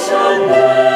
버리시고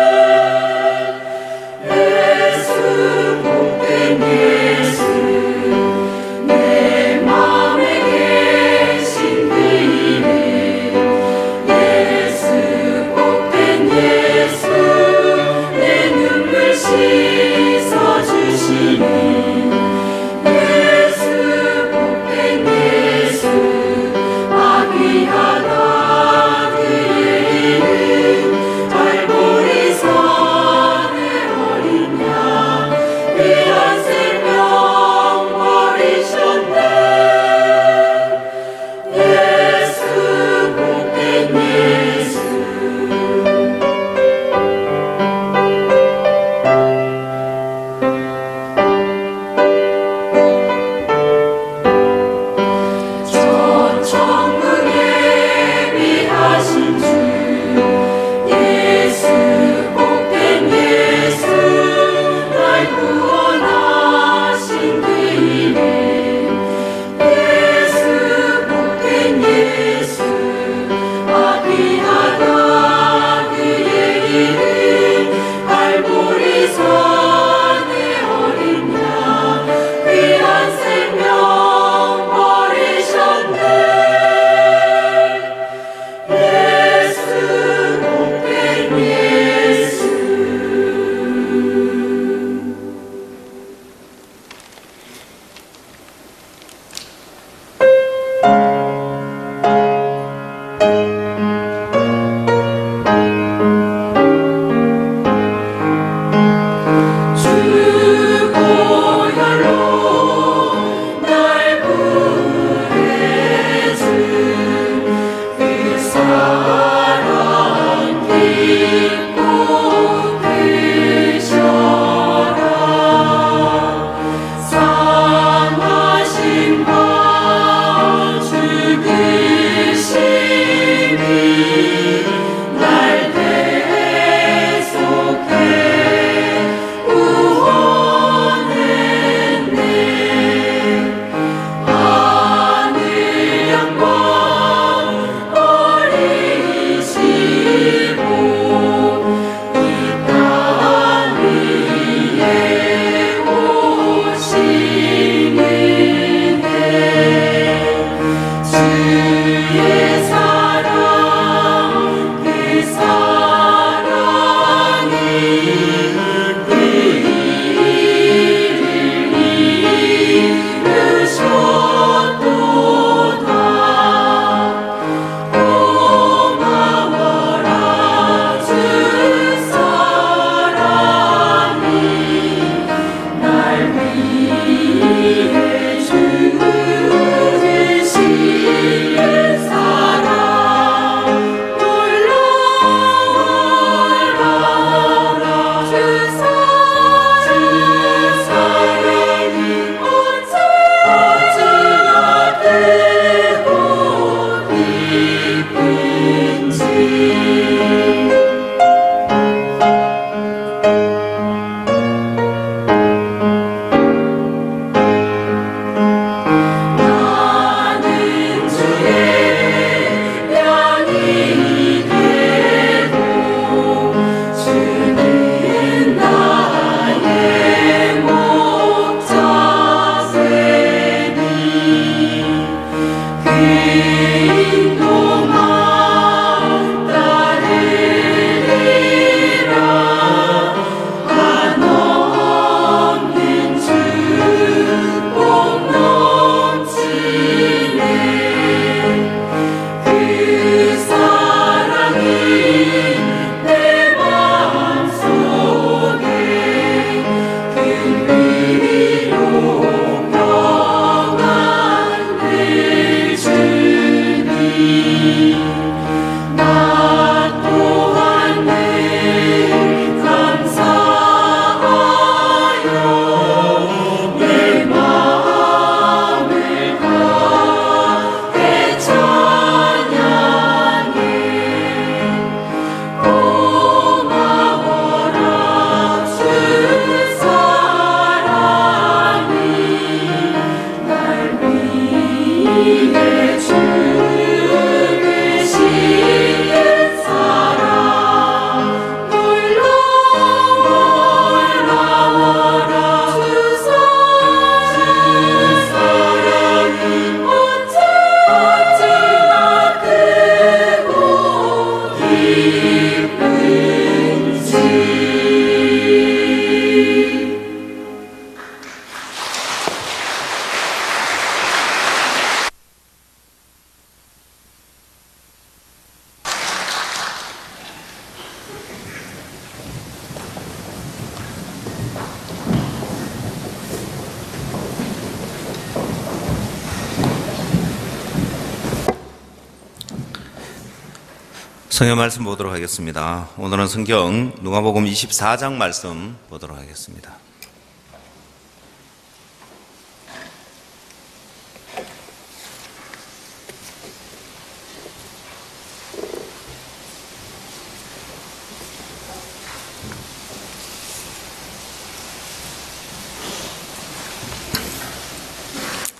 성경 말씀 보도록 하겠습니다. 오늘은 성경 누가복음 24장 말씀 보도록 하겠습니다.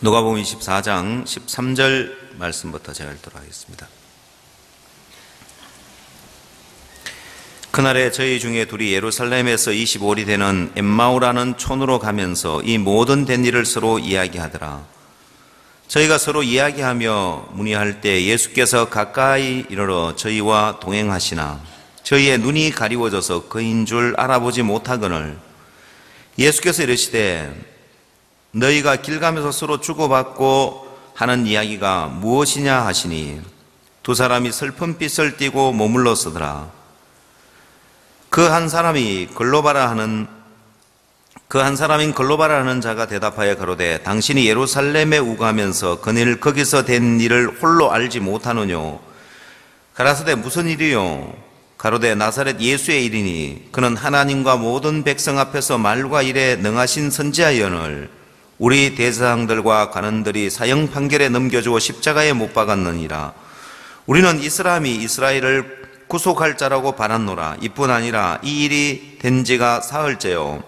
누가복음 24장 13절 말씀부터 제가 읽도록 하겠습니다. 그날에 저희 중에 둘이 예루살렘에서 25里되는 엠마오라는 촌으로 가면서 이 모든 된 일을 서로 이야기하더라. 저희가 서로 이야기하며 문의할 때 예수께서 가까이 이르러 저희와 동행하시나 저희의 눈이 가리워져서 그인 줄 알아보지 못하거늘 예수께서 이르시되 너희가 길 가면서 서로 주고받고 하는 이야기가 무엇이냐 하시니 두 사람이 슬픈 빛을 띠고 머물러 서더라. 그 한 사람인 글로바라 하는 자가 대답하여 가로되 당신이 예루살렘에 우가하면서 그늘 거기서 된 일을 홀로 알지 못하느뇨. 가라사대 무슨 일이요? 가로되 나사렛 예수의 일이니 그는 하나님과 모든 백성 앞에서 말과 일에 능하신 선지자여늘 우리 대제사장들과 관원들이 사형 판결에 넘겨주어 십자가에 못 박았느니라. 우리는 이 사람이 이스라엘을 구속할 자라고 바랐노라. 이뿐 아니라 이 일이 된 지가 사흘째요.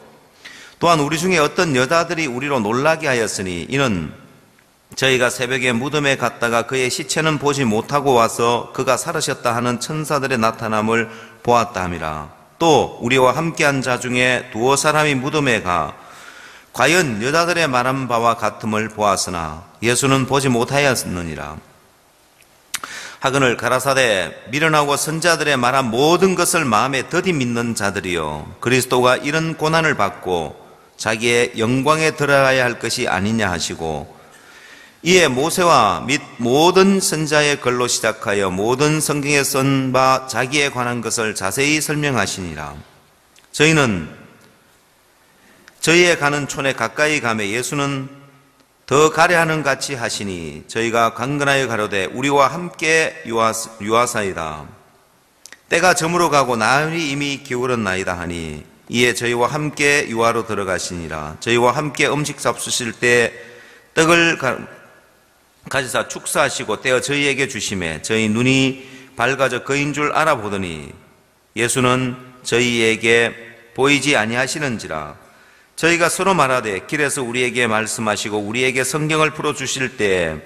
또한 우리 중에 어떤 여자들이 우리로 놀라게 하였으니 이는 저희가 새벽에 무덤에 갔다가 그의 시체는 보지 못하고 와서 그가 살으셨다 하는 천사들의 나타남을 보았다 함이라. 또 우리와 함께한 자 중에 두어 사람이 무덤에 가 과연 여자들의 말한 바와 같음을 보았으나 예수는 보지 못하였느니라. 하거늘 가라사대 미련하고 선자들의 말한 모든 것을 마음에 더디 믿는 자들이요 그리스도가 이런 고난을 받고 자기의 영광에 들어가야 할 것이 아니냐 하시고 이에 모세와 및 모든 선자의 글로 시작하여 모든 성경에 쓴 바 자기에 관한 것을 자세히 설명하시니라. 저희는 저희의 가는 촌에 가까이 가매 예수는 더 가려 하는 같이 하시니 저희가 강건하여 가로되 우리와 함께 유하사이다. 때가 저물어 가고 날이 이미 기울었나이다 하니 이에 저희와 함께 유하로 들어가시니라. 저희와 함께 음식 잡수실 때 떡을 가지사 축사하시고 떼어 저희에게 주시매 저희 눈이 밝아져 그인 줄 알아보더니 예수는 저희에게 보이지 아니하시는지라. 저희가 서로 말하되 길에서 우리에게 말씀하시고 우리에게 성경을 풀어주실 때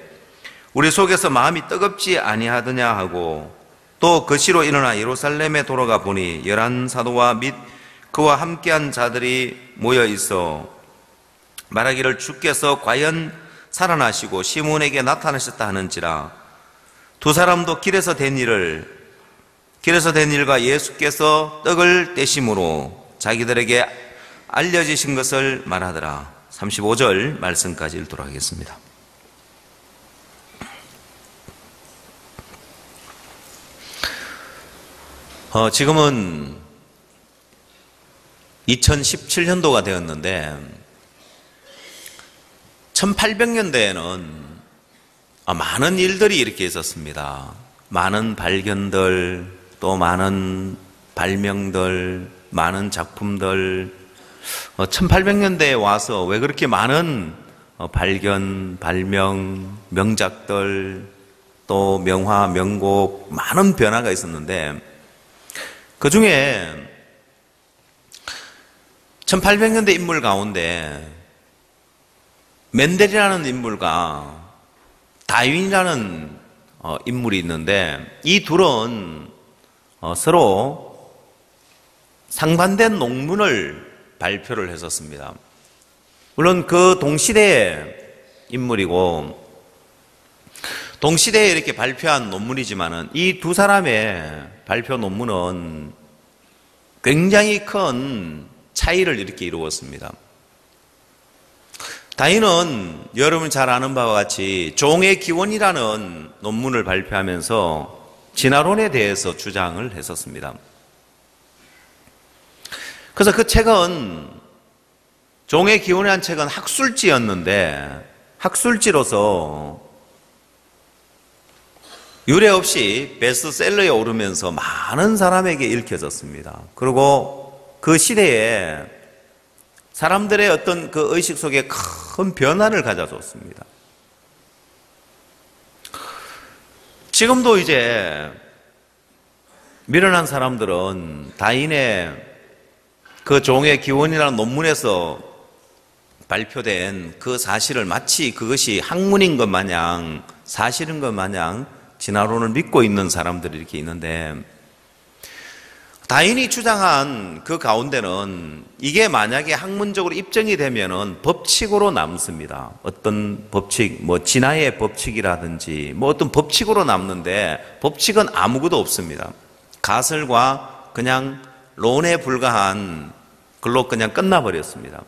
우리 속에서 마음이 뜨겁지 아니하더냐 하고 또 거시로 일어나 예루살렘에 돌아가 보니 11 사도와 및 그와 함께한 자들이 모여 있어 말하기를 주께서 과연 살아나시고 시몬에게 나타나셨다 하는지라. 두 사람도 길에서 된 일과 예수께서 떡을 떼심으로 자기들에게 알려지신 것을 말하더라. 35절 말씀까지 읽도록 하겠습니다. 지금은 2017년도가 되었는데 1800년대에는 많은 일들이 이렇게 있었습니다. 많은 발견들, 또 많은 발명들, 많은 작품들 1800년대에 와서 왜 그렇게 많은 발견, 발명, 명작들, 또 명화, 명곡, 많은 변화가 있었는데 그 중에 1800년대 인물 가운데 멘델이라는 인물과 다윈이라는 인물이 있는데 이 둘은 서로 상반된 논문을 발표를 했었습니다. 물론 그 동시대의 인물이고 동시대에 이렇게 발표한 논문이지만은 이 두 사람의 발표 논문은 굉장히 큰 차이를 이렇게 이루었습니다. 다윈은 여러분 잘 아는 바와 같이 종의 기원이라는 논문을 발표하면서 진화론에 대해서 주장을 했었습니다. 그래서 그 책은 종의 기원이라는 책은 학술지였는데 학술지로서 유례 없이 베스트셀러에 오르면서 많은 사람에게 읽혀졌습니다. 그리고 그 시대에 사람들의 어떤 그 의식 속에 큰 변화를 가져줬습니다. 지금도 이제 미련한 사람들은 다인의 그 종의 기원이라는 논문에서 발표된 그 사실을 마치 그것이 학문인 것 마냥, 사실인 것 마냥 진화론을 믿고 있는 사람들이 이렇게 있는데, 다인이 주장한 그 가운데는 이게 만약에 학문적으로 입증이 되면은 법칙으로 남습니다. 어떤 법칙, 뭐 진화의 법칙이라든지 뭐 어떤 법칙으로 남는데, 법칙은 아무것도 없습니다. 가설과 그냥 론에 불과한 글로 그냥 끝나버렸습니다.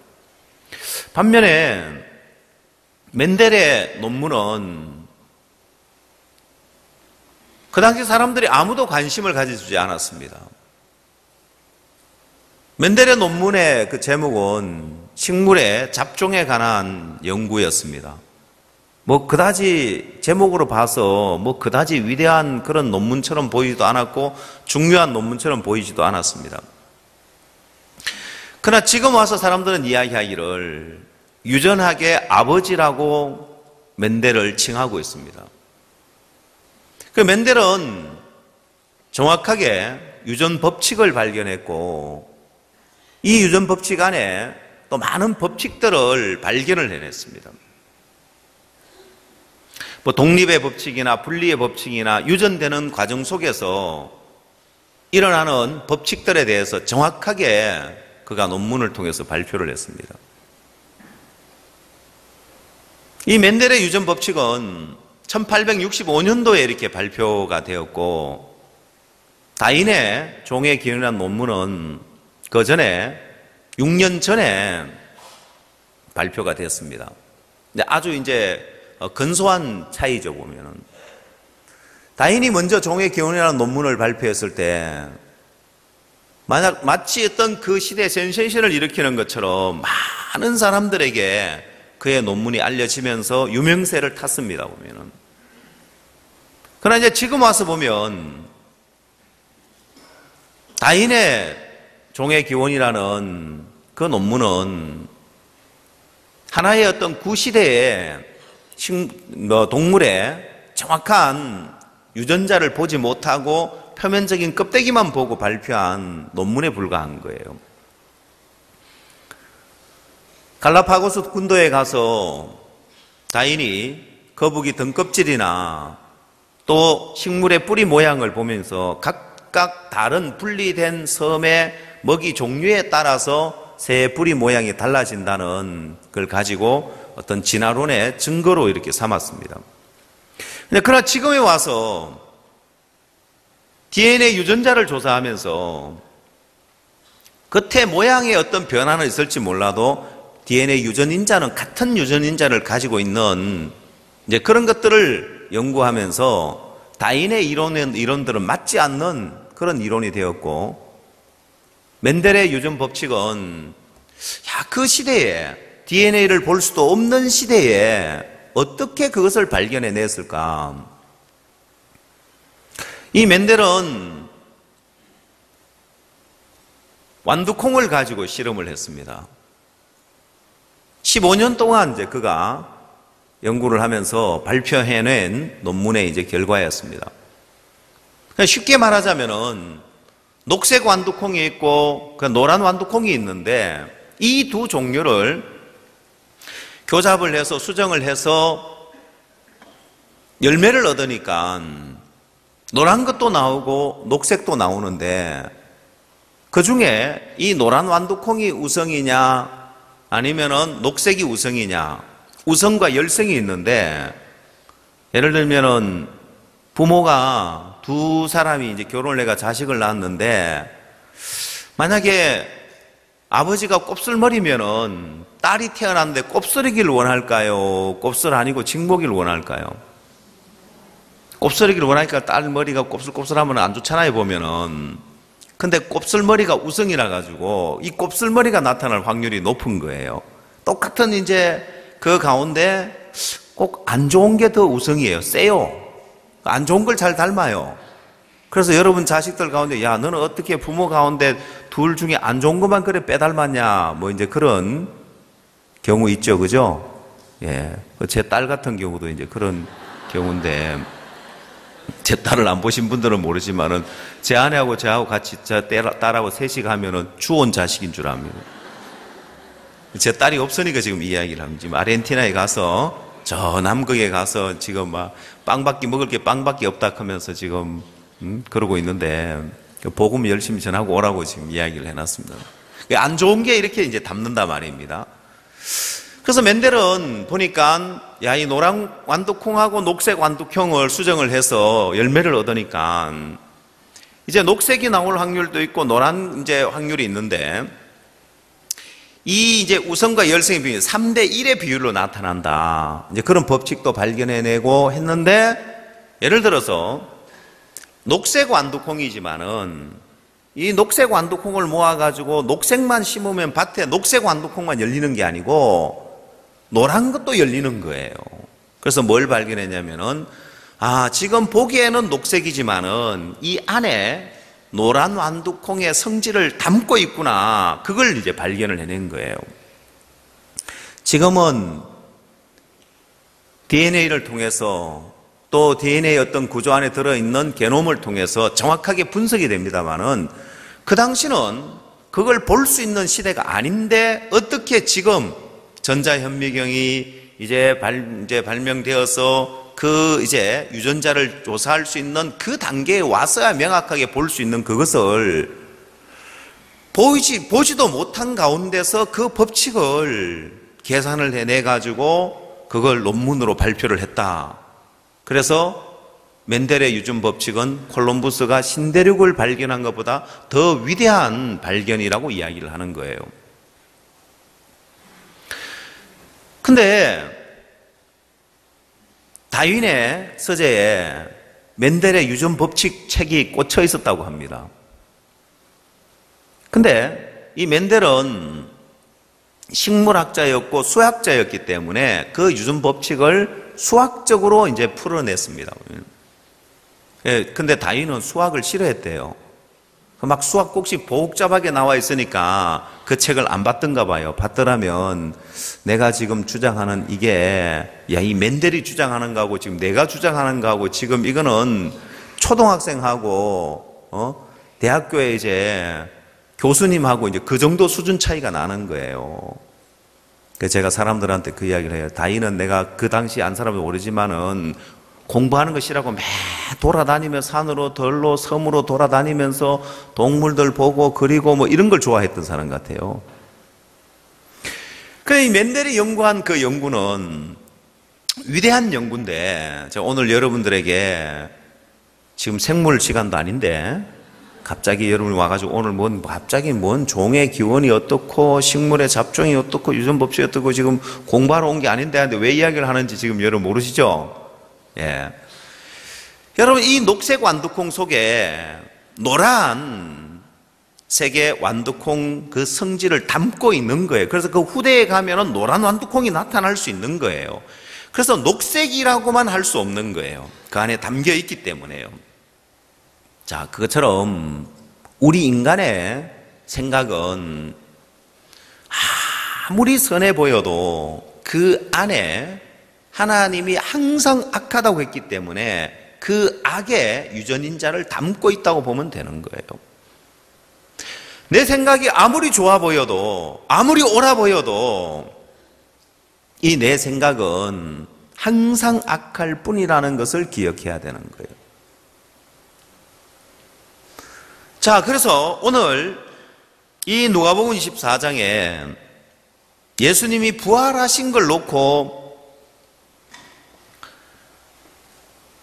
반면에 멘델의 논문은 그 당시 사람들이 아무도 관심을 가져주지 않았습니다. 멘델의 논문의 그 제목은 식물의 잡종에 관한 연구였습니다. 뭐 그다지 제목으로 봐서 뭐 그다지 위대한 그런 논문처럼 보이지도 않았고 중요한 논문처럼 보이지도 않았습니다. 그러나 지금 와서 사람들은 이야기하기를 유전학의 아버지라고 멘델을 칭하고 있습니다. 그 멘델은 정확하게 유전 법칙을 발견했고, 이 유전 법칙 안에 또 많은 법칙들을 발견을 해냈습니다. 뭐 독립의 법칙이나 분리의 법칙이나 유전되는 과정 속에서 일어나는 법칙들에 대해서 정확하게 그가 논문을 통해서 발표를 했습니다. 이 멘델의 유전 법칙은 1865년도에 이렇게 발표가 되었고, 다인의 종의 기원이라는 논문은 그 전에 6년 전에 발표가 됐습니다. 근데 아주 이제 근소한 차이죠, 보면은. 다인이 먼저 종의 기원이라는 논문을 발표했을 때 마치 어떤 그 시대의 센세이션을 일으키는 것처럼 많은 사람들에게 그의 논문이 알려지면서 유명세를 탔습니다, 보면은. 그러나 이제 지금 와서 보면 다인의 종의 기원이라는 그 논문은 하나의 어떤 구시대의 동물의 정확한 유전자를 보지 못하고 표면적인 껍데기만 보고 발표한 논문에 불과한 거예요. 갈라파고스 군도에 가서 다인이 거북이 등껍질이나 또 식물의 뿌리 모양을 보면서 각각 다른 분리된 섬의 먹이 종류에 따라서 새의 뿌리 모양이 달라진다는 걸 가지고 어떤 진화론의 증거로 이렇게 삼았습니다. 그러나 지금에 와서 DNA 유전자를 조사하면서 겉의 모양에 어떤 변화는 있을지 몰라도 DNA 유전인자는 같은 유전인자를 가지고 있는 이제 그런 것들을 연구하면서 다인의 이론들은 맞지 않는 그런 이론이 되었고, 멘델의 유전 법칙은 그 시대에 DNA를 볼 수도 없는 시대에 어떻게 그것을 발견해냈을까? 이 멘델은 완두콩을 가지고 실험을 했습니다. 15년 동안 이제 그가 연구를 하면서 발표해낸 논문의 이제 결과였습니다. 쉽게 말하자면은 녹색 완두콩이 있고 노란 완두콩이 있는데 이 두 종류를 교잡을 해서 수정을 해서 열매를 얻으니까 노란 것도 나오고 녹색도 나오는데 그 중에 이 노란 완두콩이 우성이냐 아니면은 녹색이 우성이냐, 우성과 열성이 있는데, 예를 들면은 부모가 두 사람이 이제 결혼을 해가 자식을 낳았는데 만약에 아버지가 곱슬머리면은 딸이 태어났는데 곱슬이기를 원할까요? 곱슬 아니고 직모기를 원할까요? 곱슬이기를 원하니까 딸 머리가 곱슬곱슬하면 안 좋잖아요, 보면은. 근데 곱슬머리가 우성이라 가지고 이 곱슬머리가 나타날 확률이 높은 거예요. 똑같은 이제 그 가운데 꼭 안 좋은 게 더 우성이에요. 세요. 안 좋은 걸 잘 닮아요. 그래서 여러분 자식들 가운데, 야, 너는 어떻게 부모 가운데 둘 중에 안 좋은 것만 그래 빼닮았냐, 뭐 이제 그런 경우 있죠, 그죠? 예. 제 딸 같은 경우도 이제 그런 경우인데, 제 딸을 안 보신 분들은 모르지만은, 제 아내하고 저하고 같이, 제 딸하고 셋이 가면은 주온 자식인 줄 압니다. 제 딸이 없으니까 지금 이야기를 합니다. 지금 아르헨티나에 가서, 저 남극에 가서 지금 막 빵밖에 먹을 게 빵밖에 없다 하면서 지금 그러고 있는데 복음 열심히 전하고 오라고 지금 이야기를 해놨습니다. 안 좋은 게 이렇게 이제 담는다 말입니다. 그래서 멘델은 보니까 야, 이 노란 완두콩하고 녹색 완두콩을 수정을 해서 열매를 얻으니까 이제 녹색이 나올 확률도 있고 노란 이제 확률이 있는데 이 이제 우성과 열성의 비율 3대 1의 비율로 나타난다. 이제 그런 법칙도 발견해내고 했는데 예를 들어서 녹색 완두콩이지만은 이 녹색 완두콩을 모아가지고 녹색만 심으면 밭에 녹색 완두콩만 열리는 게 아니고 노란 것도 열리는 거예요. 그래서 뭘 발견했냐면은 지금 보기에는 녹색이지만은 이 안에 노란 완두콩의 성질을 담고 있구나. 그걸 이제 발견을 해낸 거예요. 지금은 DNA를 통해서 또 DNA 어떤 구조 안에 들어있는 게놈을 통해서 정확하게 분석이 됩니다만은 그 당시는 그걸 볼 수 있는 시대가 아닌데 어떻게 지금 전자현미경이 이제 발명되어서 그 이제 유전자를 조사할 수 있는 그 단계에 와서야 명확하게 볼 수 있는 그것을 보지도 못한 가운데서 그 법칙을 계산을 해내가지고 그걸 논문으로 발표를 했다. 그래서 멘델의 유전 법칙은 콜럼부스가 신대륙을 발견한 것보다 더 위대한 발견이라고 이야기를 하는 거예요. 근데 다윈의 서재에 멘델의 유전 법칙 책이 꽂혀 있었다고 합니다. 근데 이 멘델은 식물학자였고 수학자였기 때문에 그 유전 법칙을 수학적으로 이제 풀어냈습니다. 예, 근데 다윈은 수학을 싫어했대요. 막 수학 꼭지 복잡하게 나와 있으니까 그 책을 안 봤던가 봐요. 봤더라면 내가 지금 주장하는 이게 이 멘델이 주장하는 거하고 지금 내가 주장하는 거하고 지금 이거는 초등학생하고 대학교에 이제 교수님하고 이제 그 정도 수준 차이가 나는 거예요. 그래서 제가 사람들한테 그 이야기를 해요. 다윈은 내가 그 당시 안 사람은 모르지만은 공부하는 거 싫어하고 매 돌아다니면서 산으로 들로 섬으로 돌아다니면서 동물들 보고 그리고 뭐 이런 걸 좋아했던 사람 같아요. 그 멘델이 연구한 그 연구는 위대한 연구인데 제가 오늘 여러분들에게 지금 생물 시간도 아닌데 갑자기 여러분이 와가지고 오늘 갑자기 뭔 종의 기원이 어떻고 식물의 잡종이 어떻고 유전법칙이 어떻고 지금 공부하러 온 게 아닌데 왜 이야기를 하는지 지금 여러분 모르시죠? 예. 여러분 이 녹색 완두콩 속에 노란 색의 완두콩 그 성질을 담고 있는 거예요. 그래서 그 후대에 가면은 노란 완두콩이 나타날 수 있는 거예요. 그래서 녹색이라고만 할 수 없는 거예요. 그 안에 담겨 있기 때문에요. 자, 그것처럼 우리 인간의 생각은 아무리 선해 보여도 그 안에 하나님이 항상 악하다고 했기 때문에 그 악의 유전인자를 담고 있다고 보면 되는 거예요. 내 생각이 아무리 좋아 보여도 아무리 옳아 보여도 이 내 생각은 항상 악할 뿐이라는 것을 기억해야 되는 거예요. 자, 그래서 오늘 이 누가복음 24장에 예수님이 부활하신 걸 놓고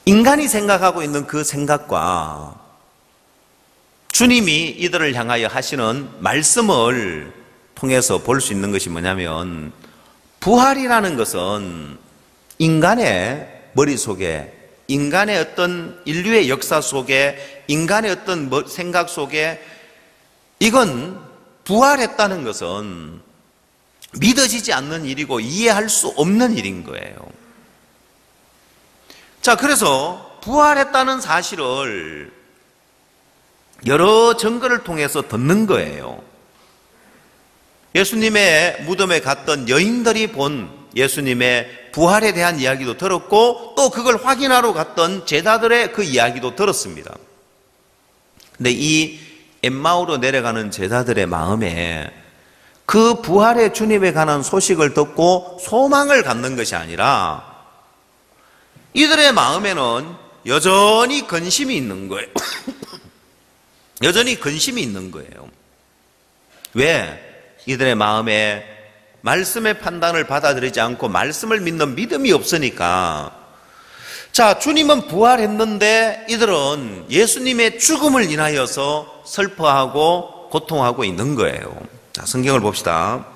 인간이 생각하고 있는 그 생각과 주님이 이들을 향하여 하시는 말씀을 통해서 볼 수 있는 것이 뭐냐면 부활이라는 것은 인간의 머릿속에 인간의 어떤 인류의 역사 속에 인간의 어떤 생각 속에 이건 부활했다는 것은 믿어지지 않는 일이고 이해할 수 없는 일인 거예요. 자, 그래서 부활했다는 사실을 여러 증거를 통해서 듣는 거예요. 예수님의 무덤에 갔던 여인들이 본 예수님의 부활에 대한 이야기도 들었고 또 그걸 확인하러 갔던 제자들의 그 이야기도 들었습니다. 근데 이 엠마오로 내려가는 제자들의 마음에 그 부활의 주님에 관한 소식을 듣고 소망을 갖는 것이 아니라 이들의 마음에는 여전히 근심이 있는 거예요. 여전히 근심이 있는 거예요. 왜? 이들의 마음에 말씀의 판단을 받아들이지 않고 말씀을 믿는 믿음이 없으니까. 자, 주님은 부활했는데 이들은 예수님의 죽음을 인하여서 슬퍼하고 고통하고 있는 거예요. 자, 성경을 봅시다.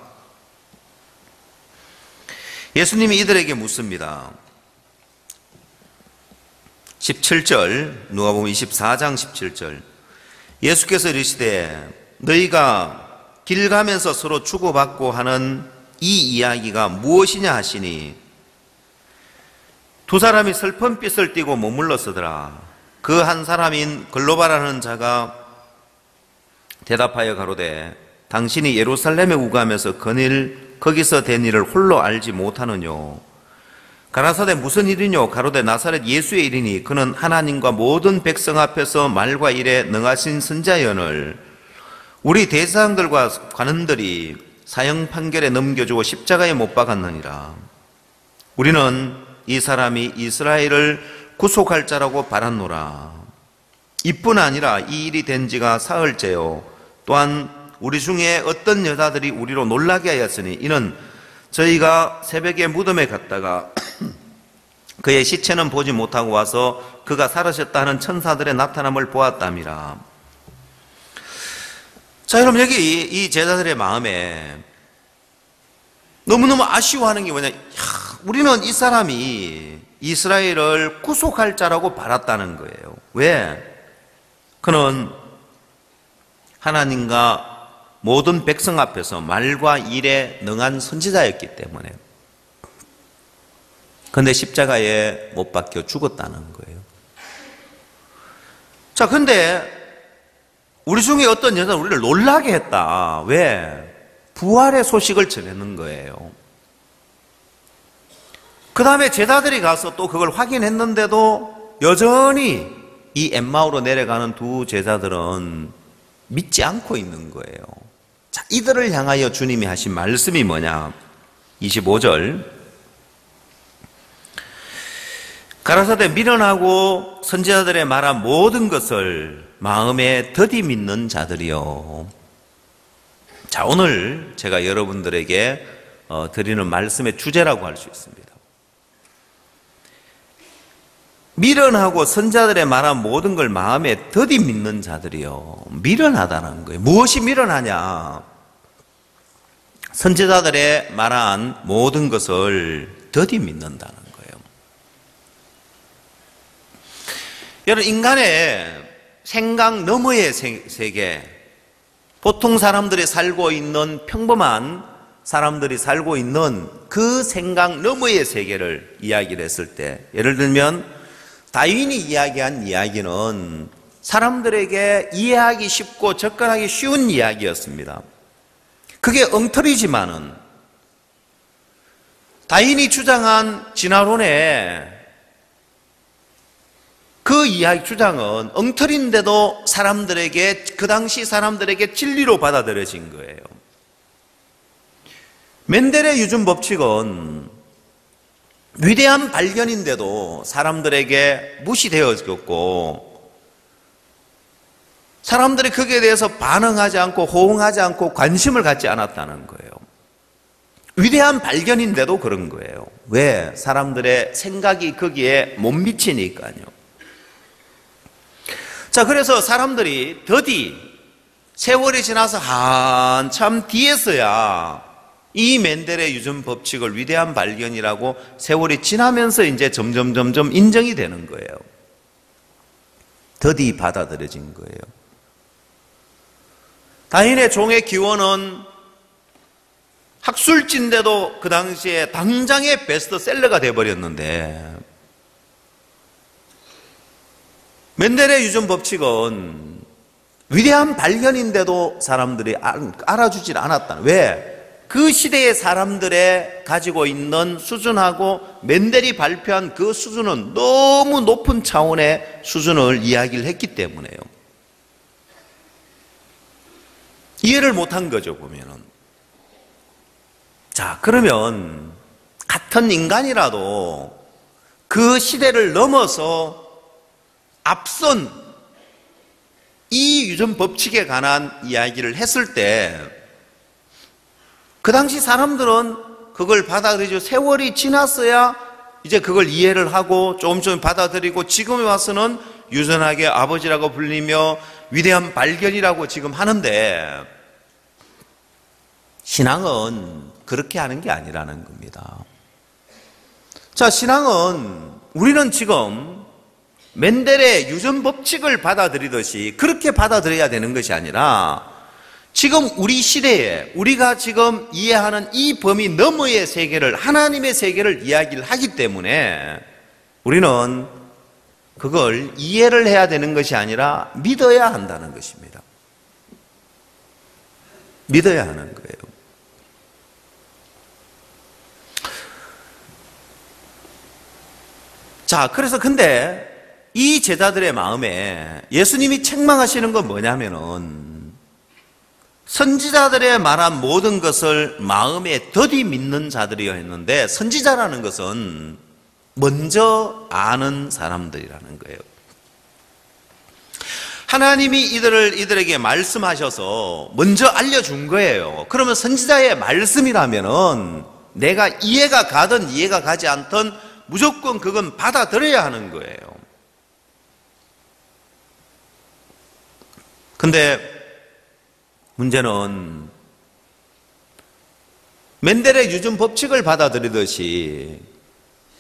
예수님이 이들에게 묻습니다. 17절, 누가복음 24장 17절. 예수께서 이르시되 너희가 길 가면서 서로 주고받고 하는 이 이야기가 무엇이냐 하시니 두 사람이 슬픈 빛을 띠고 머물러 서더라. 그 한 사람인 글로바라는 자가 대답하여 가로되 당신이 예루살렘에 우가면서 거기서 된 일을 홀로 알지 못하느뇨. 가라사대 무슨 일이뇨? 가로되 나사렛 예수의 일이니 그는 하나님과 모든 백성 앞에서 말과 일에 능하신 선자연을 우리 대제사장들과 관원들이 사형 판결에 넘겨주고 십자가에 못 박았느니라. 우리는 이 사람이 이스라엘을 구속할 자라고 바랐노라. 이뿐 아니라 이 일이 된 지가 사흘째요. 또한 우리 중에 어떤 여자들이 우리로 놀라게 하였으니 이는 저희가 새벽에 무덤에 갔다가 그의 시체는 보지 못하고 와서 그가 살으셨다 하는 천사들의 나타남을 보았답니다. 자, 여러분, 여기 이 제자들의 마음에 너무너무 아쉬워하는 게 뭐냐. 우리는 이 사람이 이스라엘을 구속할 자라고 바랐다는 거예요. 왜? 그는 하나님과 모든 백성 앞에서 말과 일에 능한 선지자였기 때문에. 그런데 십자가에 못 박혀 죽었다는 거예요. 자, 근데 우리 중에 어떤 여자는 우리를 놀라게 했다. 왜? 부활의 소식을 전했는 거예요. 그 다음에 제자들이 가서 또 그걸 확인했는데도 여전히 이 엠마오로 내려가는 두 제자들은 믿지 않고 있는 거예요. 자, 이들을 향하여 주님이 하신 말씀이 뭐냐? 25절. 가라사대 미련하고 선지자들의 말한 모든 것을 마음에 더디 믿는 자들이요. 자, 오늘 제가 여러분들에게 드리는 말씀의 주제라고 할 수 있습니다. 미련하고 선지자들의 말한 모든 걸 마음에 더디 믿는 자들이요. 미련하다는 거예요. 무엇이 미련하냐? 선지자들의 말한 모든 것을 더디 믿는다는 거예요. 여러분, 인간의 생각 너머의 세계, 보통 사람들이 살고 있는, 평범한 사람들이 살고 있는 그 생각 너머의 세계를 이야기를 했을 때, 예를 들면 다윈이 이야기한 이야기는 사람들에게 이해하기 쉽고 접근하기 쉬운 이야기였습니다. 그게 엉터리지만은 다윈이 주장한 진화론의 그 이야기 주장은 엉터리인데도 사람들에게, 그 당시 사람들에게 진리로 받아들여진 거예요. 멘델의 유전 법칙은 위대한 발견인데도 사람들에게 무시되어졌고, 사람들이 거기에 대해서 반응하지 않고 호응하지 않고 관심을 갖지 않았다는 거예요. 위대한 발견인데도 그런 거예요. 왜? 사람들의 생각이 거기에 못 미치니까요. 자, 그래서 사람들이 더디 세월이 지나서 한참 뒤에서야 이 멘델의 유전 법칙을 위대한 발견이라고 세월이 지나면서 이제 점점 인정이 되는 거예요. 더디 받아들여진 거예요. 다윈의 종의 기원은 학술지인데도 그 당시에 당장의 베스트셀러가 되어버렸는데, 멘델의 유전 법칙은 위대한 발견인데도 사람들이 알아주질 않았다. 왜? 그 시대의 사람들의 가지고 있는 수준하고 멘델이 발표한 그 수준은 너무 높은 차원의 수준을 이야기를 했기 때문에요. 이해를 못한 거죠, 보면은. 자, 그러면 같은 인간이라도 그 시대를 넘어서 앞선 이 유전 법칙에 관한 이야기를 했을 때 그 당시 사람들은 그걸 받아들이죠. 세월이 지났어야 이제 그걸 이해를 하고 조금 받아들이고 지금에 와서는 유전학의 아버지라고 불리며 위대한 발견이라고 지금 하는데 신앙은 그렇게 하는 게 아니라는 겁니다. 자, 신앙은 우리는 지금 멘델의 유전 법칙을 받아들이듯이 그렇게 받아들여야 되는 것이 아니라 지금 우리 시대에 우리가 지금 이해하는 이 범위 너머의 세계를, 하나님의 세계를 이야기를 하기 때문에 우리는 그걸 이해를 해야 되는 것이 아니라 믿어야 한다는 것입니다. 믿어야 하는 거예요. 자, 그래서 근데 이 제자들의 마음에 예수님이 책망하시는 건 뭐냐면은 선지자들의 말한 모든 것을 마음에 더디 믿는 자들이여 했는데 선지자라는 것은 먼저 아는 사람들이라는 거예요. 하나님이 이들에게 말씀하셔서 먼저 알려준 거예요. 그러면 선지자의 말씀이라면은 내가 이해가 가든 이해가 가지 않든 무조건 그건 받아들여야 하는 거예요. 근데 문제는 멘델의 유전 법칙을 받아들이듯이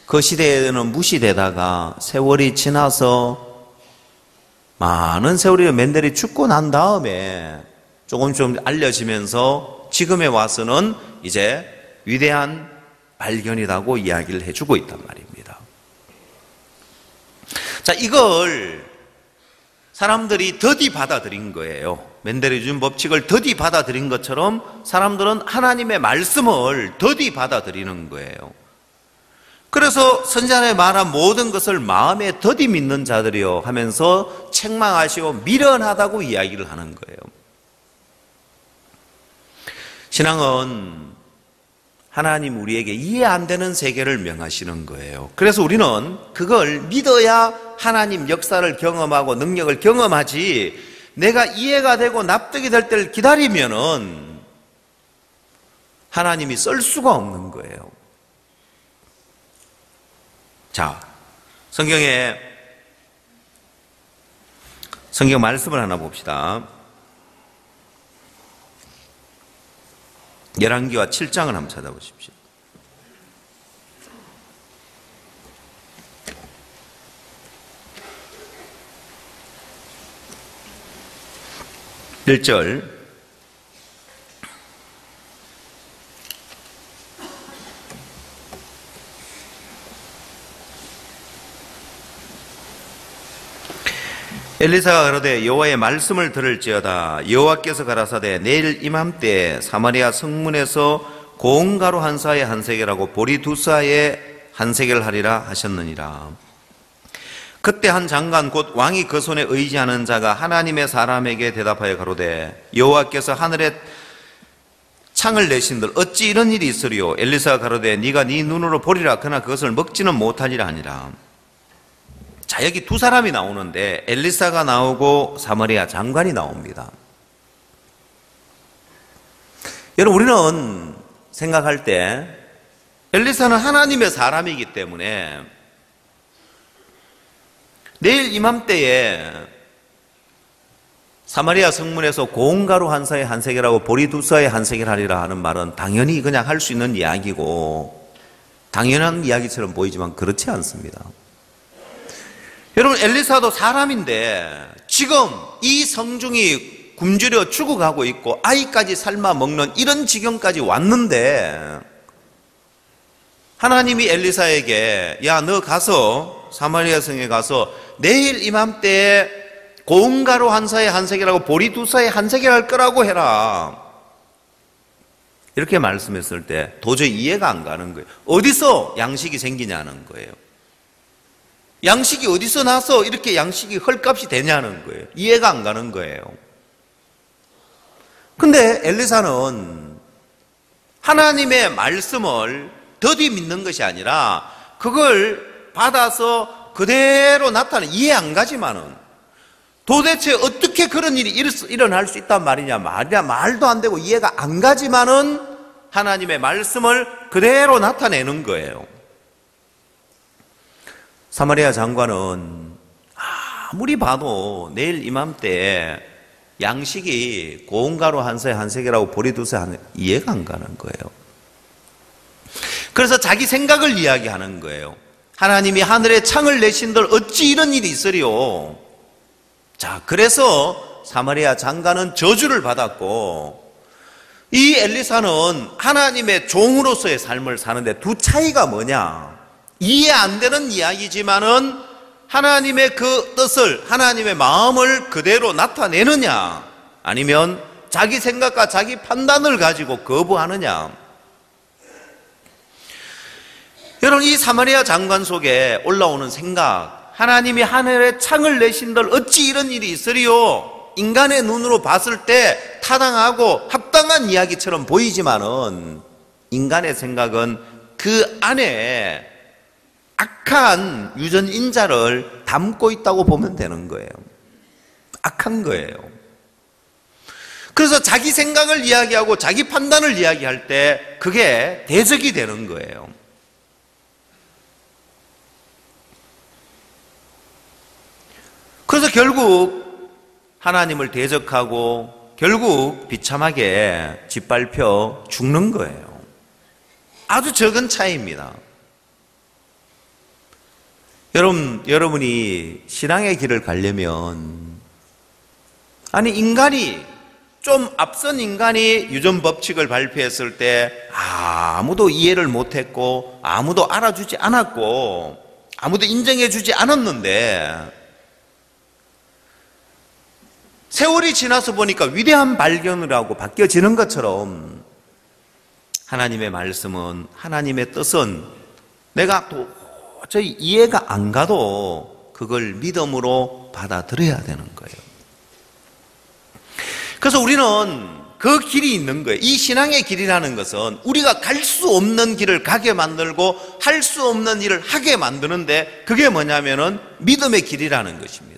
그 시대에는 무시되다가 세월이 지나서 많은 세월이 멘델이 죽고 난 다음에 조금 알려지면서 지금에 와서는 이제 위대한 발견이라고 이야기를 해주고 있단 말입니다. 자, 이걸 사람들이 더디 받아들인 거예요. 멘델의 유전 법칙을 더디 받아들인 것처럼 사람들은 하나님의 말씀을 더디 받아들이는 거예요. 그래서 선지자의 말한 모든 것을 마음에 더디 믿는 자들이요 하면서 책망하시고 미련하다고 이야기를 하는 거예요. 신앙은 하나님 우리에게 이해 안 되는 세계를 명하시는 거예요. 그래서 우리는 그걸 믿어야 하나님 역사를 경험하고 능력을 경험하지 내가 이해가 되고 납득이 될 때를 기다리면은 하나님이 쓸 수가 없는 거예요. 자, 성경 말씀을 하나 봅시다. 열왕기와 7장을 한번 찾아보십시오. (1절) 엘리사가 가로되 여호와의 말씀을 들을지어다. 여호와께서 가라사대 내일 이맘때에 사마리아 성문에서 고운가루 한 사에 한 세겔하고 보리 두 사에 한 세겔 하리라 하셨느니라. 그때 한 장관 곧 왕이 그 손에 의지하는 자가 하나님의 사람에게 대답하여 가로되 여호와께서 하늘에 창을 내신들 어찌 이런 일이 있으리요. 엘리사가 가로되 네가 네 눈으로 보리라. 그러나 그것을 먹지는 못하리라 하니라. 자, 여기 두 사람이 나오는데 엘리사가 나오고 사마리아 장관이 나옵니다. 여러분, 우리는 생각할 때 엘리사는 하나님의 사람이기 때문에 내일 이맘때에 사마리아 성문에서 고운가루 한 사에 한 세겔하고 보리 두 사에 한 세겔 하리라 하는 말은 당연히 그냥 할 수 있는 이야기고 당연한 이야기처럼 보이지만 그렇지 않습니다. 여러분, 엘리사도 사람인데 지금 이 성중이 굶주려 죽어가고 있고 아이까지 삶아 먹는 이런 지경까지 왔는데 하나님이 엘리사에게 야, 너 가서 사마리아 성에 가서 내일 이맘때에 고운가루 한 사에 한 세겔하고 보리 두 사에 한 세겔 할 거라고 해라. 이렇게 말씀했을 때 도저히 이해가 안 가는 거예요. 어디서 양식이 생기냐는 거예요. 양식이 어디서 나서 이렇게 양식이 헐값이 되냐는 거예요. 이해가 안 가는 거예요. 근데 엘리사는 하나님의 말씀을 더디 믿는 것이 아니라 그걸 받아서 그대로 나타내는, 이해 안 가지만은 도대체 어떻게 그런 일이 일어날 수 있단 말이냐, 말도 안 되고 이해가 안 가지만은 하나님의 말씀을 그대로 나타내는 거예요. 사마리아 장관은 아무리 봐도 내일 이맘때에 양식이 고운 가루 한 세 한 세겔하고 보리 두 세 한 이해가 안 가는 거예요. 그래서 자기 생각을 이야기하는 거예요. 하나님이 하늘에 창을 내신들 어찌 이런 일이 있으리요. 자, 그래서 사마리아 장관은 저주를 받았고, 이 엘리사는 하나님의 종으로서의 삶을 사는데 두 차이가 뭐냐? 이해 안 되는 이야기지만은 하나님의 그 뜻을, 하나님의 마음을 그대로 나타내느냐, 아니면 자기 생각과 자기 판단을 가지고 거부하느냐. 여러분, 이 사마리아 장관 속에 올라오는 생각, 하나님이 하늘에 창을 내신들 어찌 이런 일이 있으리요. 인간의 눈으로 봤을 때 타당하고 합당한 이야기처럼 보이지만은 인간의 생각은 그 안에 악한 유전인자를 담고 있다고 보면 되는 거예요. 악한 거예요. 그래서 자기 생각을 이야기하고 자기 판단을 이야기할 때 그게 대적이 되는 거예요. 그래서 결국 하나님을 대적하고 결국 비참하게 짓밟혀 죽는 거예요. 아주 적은 차이입니다. 여러분이 신앙의 길을 가려면, 아니, 인간이, 좀 앞선 인간이 유전 법칙을 발표했을 때 아무도 이해를 못했고, 아무도 알아주지 않았고, 아무도 인정해주지 않았는데, 세월이 지나서 보니까 위대한 발견을 하고 바뀌어지는 것처럼 하나님의 말씀은, 하나님의 뜻은 내가 도저히 이해가 안 가도 그걸 믿음으로 받아들여야 되는 거예요. 그래서 우리는 그 길이 있는 거예요. 이 신앙의 길이라는 것은 우리가 갈 수 없는 길을 가게 만들고 할 수 없는 일을 하게 만드는데, 그게 뭐냐면은 믿음의 길이라는 것입니다.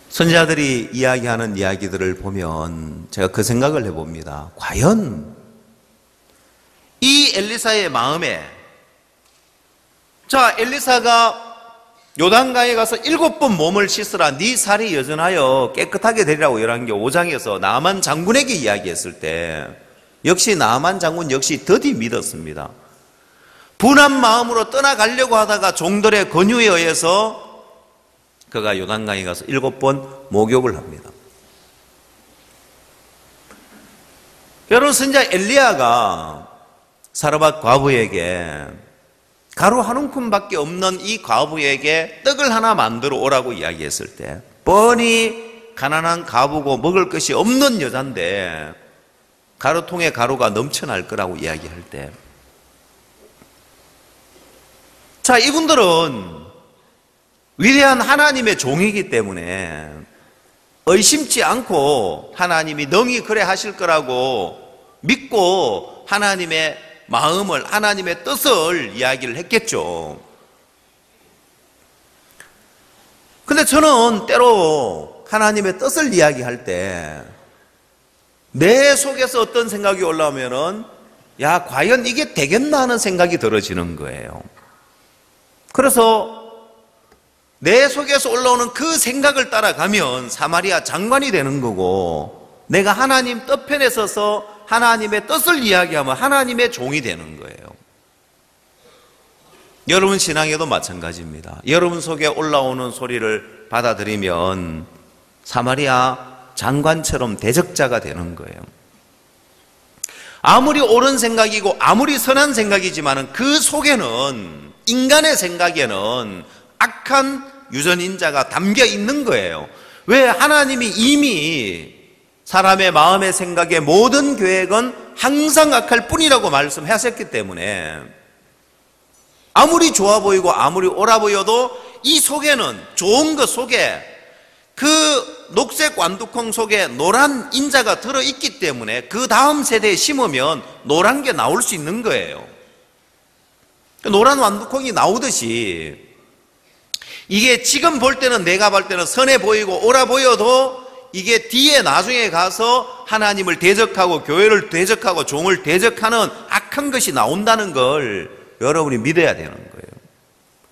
선지자들이 이야기하는 이야기들을 보면 제가 그 생각을 해봅니다. 과연 이 엘리사의 마음에, 자, 엘리사가 요단강에 가서 7번 몸을 씻으라, 네 살이 여전하여 깨끗하게 되리라고 열왕기 5장에서 나만 장군에게 이야기했을 때 역시 나만 장군 역시 더디 믿었습니다. 분한 마음으로 떠나가려고 하다가 종들의 권유에 의해서 그가 요단강에 가서 7번 목욕을 합니다. 여러분, 선지자 엘리야가 사르밧 과부에게, 가루 한 움큼밖에 없는 이 과부에게 떡을 하나 만들어 오라고 이야기했을 때, 뻔히 가난한 과부고 먹을 것이 없는 여잔데 가루통에 가루가 넘쳐날 거라고 이야기할 때, 자, 이분들은 위대한 하나님의 종이기 때문에 의심치 않고 하나님이 능히 그래 하실 거라고 믿고 하나님의 마음을, 하나님의 뜻을 이야기를 했겠죠. 근데 저는 때로 하나님의 뜻을 이야기할 때 내 속에서 어떤 생각이 올라오면은, 야, 과연 이게 되겠나 하는 생각이 들어지는 거예요. 그래서 내 속에서 올라오는 그 생각을 따라가면 사마리아 장관이 되는 거고, 내가 하나님 뜻편에 서서 하나님의 뜻을 이야기하면 하나님의 종이 되는 거예요. 여러분 신앙에도 마찬가지입니다. 여러분 속에 올라오는 소리를 받아들이면 사마리아 장관처럼 대적자가 되는 거예요. 아무리 옳은 생각이고 아무리 선한 생각이지만 그 속에는, 인간의 생각에는 악한 유전인자가 담겨 있는 거예요. 왜? 하나님이 이미 사람의 마음의 생각의 모든 계획은 항상 악할 뿐이라고 말씀하셨기 때문에 아무리 좋아 보이고 아무리 옳아 보여도 이 속에는, 좋은 것 속에, 그 녹색 완두콩 속에 노란 인자가 들어있기 때문에 그 다음 세대에 심으면 노란 게 나올 수 있는 거예요. 노란 완두콩이 나오듯이 이게 지금 볼 때는, 내가 볼 때는 선해 보이고 옳아 보여도 이게 뒤에 나중에 가서 하나님을 대적하고 교회를 대적하고 종을 대적하는 악한 것이 나온다는 걸 여러분이 믿어야 되는 거예요.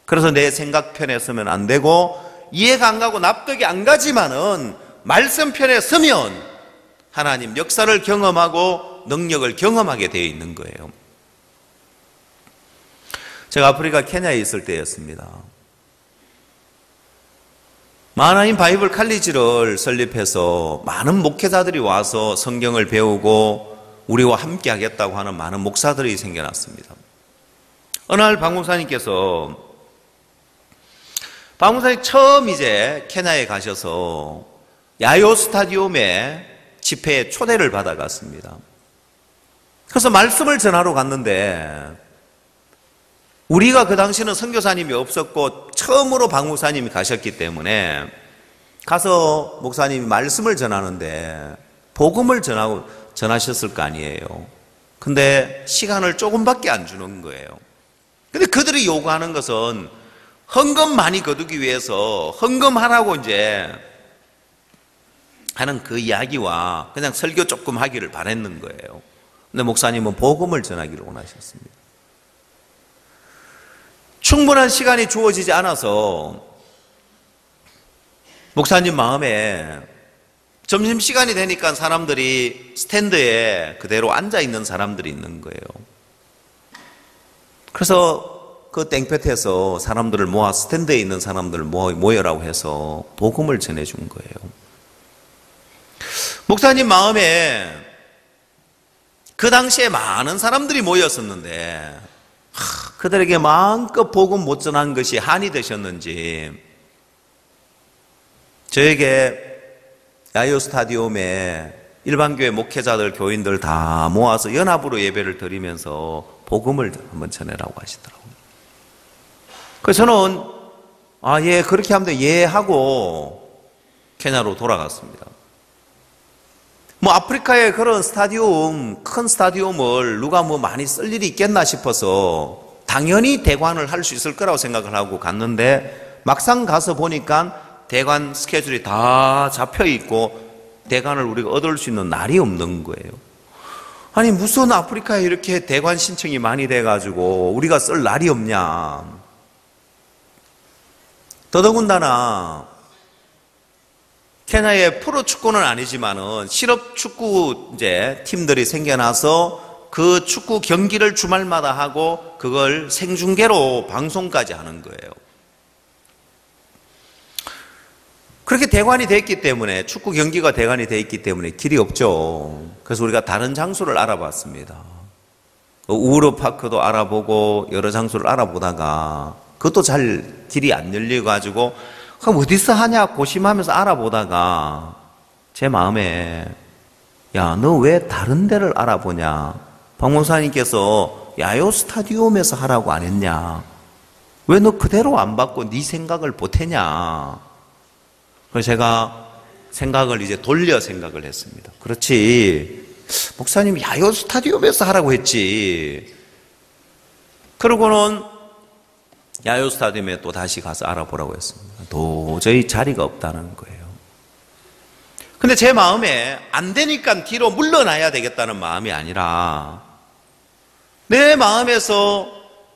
그래서 내 생각 편에 서면 안 되고, 이해가 안 가고 납득이 안 가지만은 말씀 편에 서면 하나님 역사를 경험하고 능력을 경험하게 되어 있는 거예요. 제가 아프리카 케냐에 있을 때였습니다. 마하나임 바이블 칼리지를 설립해서 많은 목회자들이 와서 성경을 배우고 우리와 함께 하겠다고 하는 많은 목사들이 생겨났습니다. 어느 날 박 목사님께서, 박 목사님 처음 이제 케냐에 가셔서 야요 스타디움에 집회에 초대를 받아갔습니다. 그래서 말씀을 전하러 갔는데, 우리가 그 당시는 선교사님이 없었고 처음으로 박 목사님이 가셨기 때문에 가서 목사님이 말씀을 전하는데 복음을 전하셨을 거 아니에요. 근데 시간을 조금밖에 안 주는 거예요. 근데 그들이 요구하는 것은 헌금 많이 거두기 위해서 헌금하라고 이제 하는 그 이야기와 그냥 설교 조금 하기를 바랬는 거예요. 근데 목사님은 복음을 전하기를 원하셨습니다. 충분한 시간이 주어지지 않아서 목사님 마음에 점심시간이 되니까 사람들이 스탠드에 그대로 앉아있는 사람들이 있는 거예요. 그래서 그 땡볕에서 사람들을 모아, 스탠드에 있는 사람들을 모여라고 해서 복음을 전해준 거예요. 목사님 마음에 그 당시에 많은 사람들이 모였었는데 그들에게 마음껏 복음 못 전한 것이 한이 되셨는지 저에게 야요 스타디움에 일반교회 목회자들, 교인들 다 모아서 연합으로 예배를 드리면서 복음을 한번 전해라고 하시더라고요. 그래서 저는 예, 그렇게 하면 돼, 예 하고 케냐로 돌아갔습니다. 뭐 아프리카의 그런 스타디움, 큰 스타디움을 누가 뭐 많이 쓸 일이 있겠나 싶어서 당연히 대관을 할 수 있을 거라고 생각을 하고 갔는데 막상 가서 보니까 대관 스케줄이 다 잡혀 있고 대관을 우리가 얻을 수 있는 날이 없는 거예요. 아니 무슨 아프리카에 이렇게 대관 신청이 많이 돼가지고 우리가 쓸 날이 없냐. 더더군다나 케냐의 프로축구는 아니지만은 실업축구 이제 팀들이 생겨나서 그 축구 경기를 주말마다 하고 그걸 생중계로 방송까지 하는 거예요. 그렇게 대관이 됐기 때문에, 축구 경기가 대관이 되어 있기 때문에 길이 없죠. 그래서 우리가 다른 장소를 알아봤습니다. 우르파크도 알아보고 여러 장소를 알아보다가 그것도 잘 길이 안 열려가지고 그럼 어디서 하냐 고심하면서 알아보다가 제 마음에 야, 너 왜 다른 데를 알아보냐? 박 목사님께서 야요 스타디움에서 하라고 안 했냐? 왜 너 그대로 안 받고 네 생각을 보태냐? 그래서 제가 생각을 이제 돌려 생각을 했습니다. 그렇지, 목사님이 야요 스타디움에서 하라고 했지. 그러고는 야요 스타디움에 또 다시 가서 알아보라고 했습니다. 도저히 자리가 없다는 거예요. 근데 제 마음에 안 되니까 뒤로 물러나야 되겠다는 마음이 아니라 내 마음에서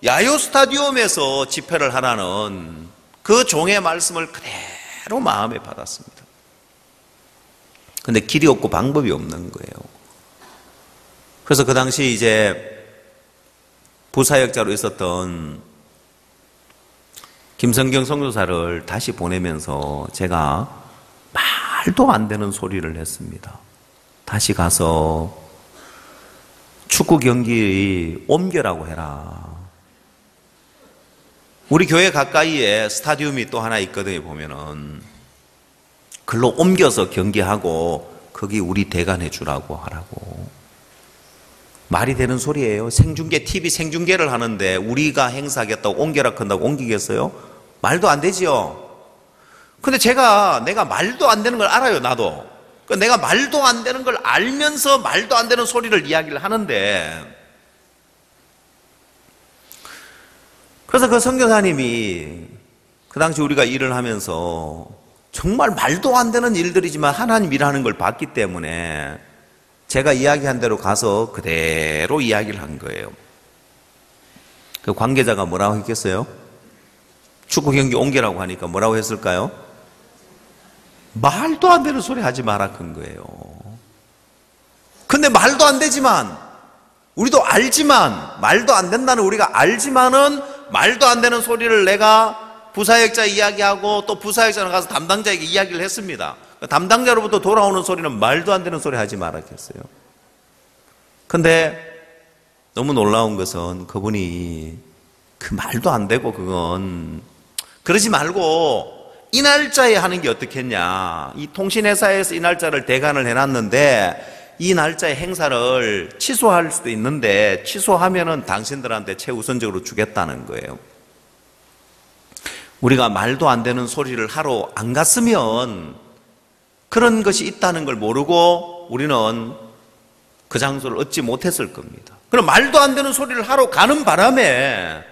야요 스타디움에서 집회를 하라는 그 종의 말씀을 그대로 마음에 받았습니다. 근데 길이 없고 방법이 없는 거예요. 그래서 그 당시 이제 부사역자로 있었던 김성경 선교사를 다시 보내면서 제가 말도 안 되는 소리를 했습니다. 다시 가서 축구 경기 옮겨라고 해라. 우리 교회 가까이에 스타디움이 또 하나 있거든요. 보면은 글로 옮겨서 경기하고 거기 우리 대관해 주라고 하라고. 말이 되는 소리예요. 생중계, TV 생중계를 하는데 우리가 행사하겠다고 옮겨라 한다고 옮기겠어요? 말도 안 되지요. 근데 내가 말도 안 되는 걸 알아요, 나도. 내가 말도 안 되는 걸 알면서 말도 안 되는 소리를 이야기를 하는데, 그래서 그 선교사님이 그 당시 우리가 일을 하면서 정말 말도 안 되는 일들이지만 하나님 일하는 걸 봤기 때문에 제가 이야기한 대로 가서 그대로 이야기를 한 거예요. 그 관계자가 뭐라고 했겠어요? 축구 경기 옮기라고 하니까 뭐라고 했을까요? 말도 안 되는 소리 하지 마라 큰 거예요. 근데 말도 안 되지만, 우리도 알지만, 말도 안 된다는 우리가 알지만은 말도 안 되는 소리를 내가 부사역자 이야기하고 또 부사역자는 가서 담당자에게 이야기를 했습니다. 담당자로부터 돌아오는 소리는 말도 안 되는 소리 하지 말았겠어요. 근데 너무 놀라운 것은 그분이 그 말도 안 되고 그건 그러지 말고 이 날짜에 하는 게 어떻겠냐. 이 통신회사에서 이 날짜를 대관을 해놨는데 이 날짜에 행사를 취소할 수도 있는데 취소하면은 당신들한테 최우선적으로 주겠다는 거예요. 우리가 말도 안 되는 소리를 하러 안 갔으면 그런 것이 있다는 걸 모르고 우리는 그 장소를 얻지 못했을 겁니다. 그럼 말도 안 되는 소리를 하러 가는 바람에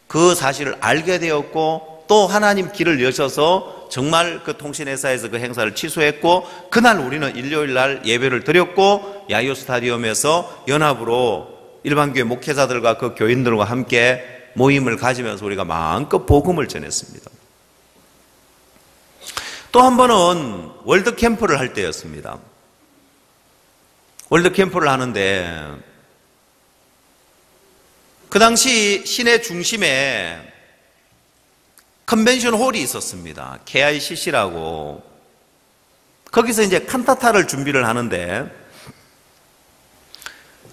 그 사실을 알게 되었고 또 하나님 길을 여셔서 정말 그 통신회사에서 그 행사를 취소했고 그날 우리는 일요일 날 예배를 드렸고 야유 스타디움에서 연합으로 일반교회 목회자들과 그 교인들과 함께 모임을 가지면서 우리가 마음껏 복음을 전했습니다. 또 한 번은 월드 캠프를 할 때였습니다. 월드 캠프를 하는데 그 당시 시내 중심에 컨벤션 홀이 있었습니다. KICC라고. 거기서 이제 칸타타를 준비를 하는데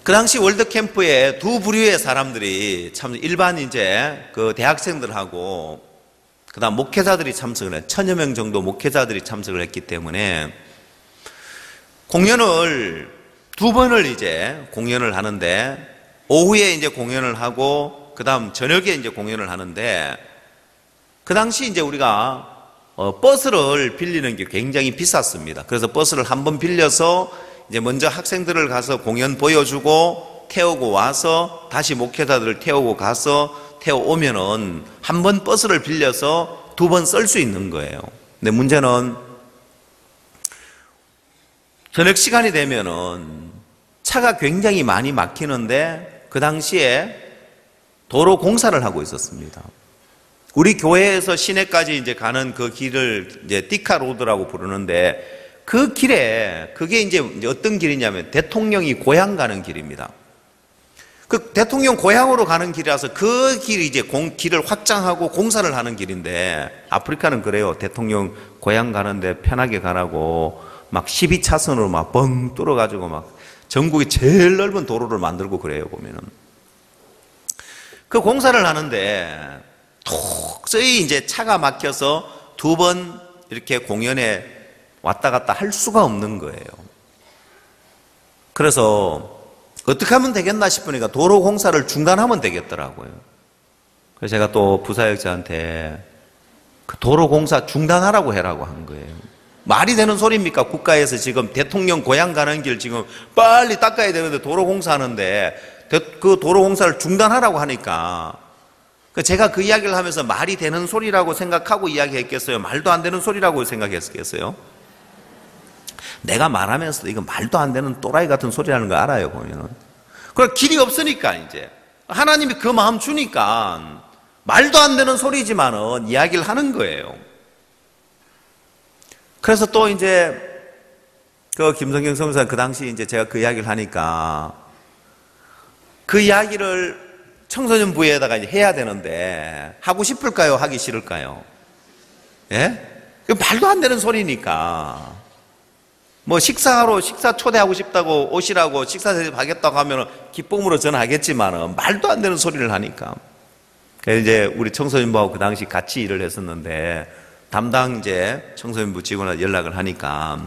그 당시 월드 캠프에 두 부류의 사람들이 참 일반 이제 그 대학생들하고 그다음 목회자들이 참석을 해. 1000여 명 정도 목회자들이 참석을 했기 때문에 공연을 두 번을 이제 공연을 하는데 오후에 이제 공연을 하고 그다음 저녁에 이제 공연을 하는데 그 당시 이제 우리가 버스를 빌리는 게 굉장히 비쌌습니다. 그래서 버스를 한번 빌려서 이제 먼저 학생들을 가서 공연 보여주고 태우고 와서 다시 목회자들을 태우고 가서 태워오면은 한 번 버스를 빌려서 두 번 쓸 수 있는 거예요. 근데 문제는 저녁 시간이 되면은 차가 굉장히 많이 막히는데 그 당시에 도로 공사를 하고 있었습니다. 우리 교회에서 시내까지 이제 가는 그 길을 이제 띠카 로드라고 부르는데 그 길에 그게 이제 어떤 길이냐면 대통령이 고향 가는 길입니다. 그 대통령 고향으로 가는 길이라서 그 길이 이제 길을 확장하고 공사를 하는 길인데 아프리카는 그래요. 대통령 고향 가는데 편하게 가라고 막 12차선으로 막 뻥 뚫어가지고 막 전국이 제일 넓은 도로를 만들고 그래요, 보면은. 그 공사를 하는데 도저히 이제 차가 막혀서 두 번 이렇게 공연에 왔다 갔다 할 수가 없는 거예요. 그래서 어떻게 하면 되겠나 싶으니까 도로 공사를 중단하면 되겠더라고요. 그래서 제가 또 부사역자한테 그 도로 공사 중단하라고 해라고 한 거예요. 말이 되는 소리입니까? 국가에서 지금 대통령 고향 가는 길 지금 빨리 닦아야 되는데 도로 공사하는데 그 도로 공사를 중단하라고 하니까 제가 그 이야기를 하면서 말이 되는 소리라고 생각하고 이야기했겠어요? 말도 안 되는 소리라고 생각했겠어요? 내가 말하면서도 이거 말도 안 되는 또라이 같은 소리라는 거 알아요, 보면은. 그럼 길이 없으니까 이제 하나님이 그 마음 주니까 말도 안 되는 소리지만은 이야기를 하는 거예요. 그래서 또 이제 그 김성경 선교사 그 당시 이제 제가 그 이야기를 하니까 그 이야기를 청소년부에다가 이제 해야 되는데 하고 싶을까요? 하기 싫을까요? 예? 말도 안 되는 소리니까. 뭐 식사 초대하고 싶다고 오시라고 식사 대접하겠다고 하면 기쁨으로 전화하겠지만은 말도 안 되는 소리를 하니까. 그래서 이제 우리 청소년부하고 그 당시 같이 일을 했었는데 담당 이제 청소년부 직원한테 연락을 하니까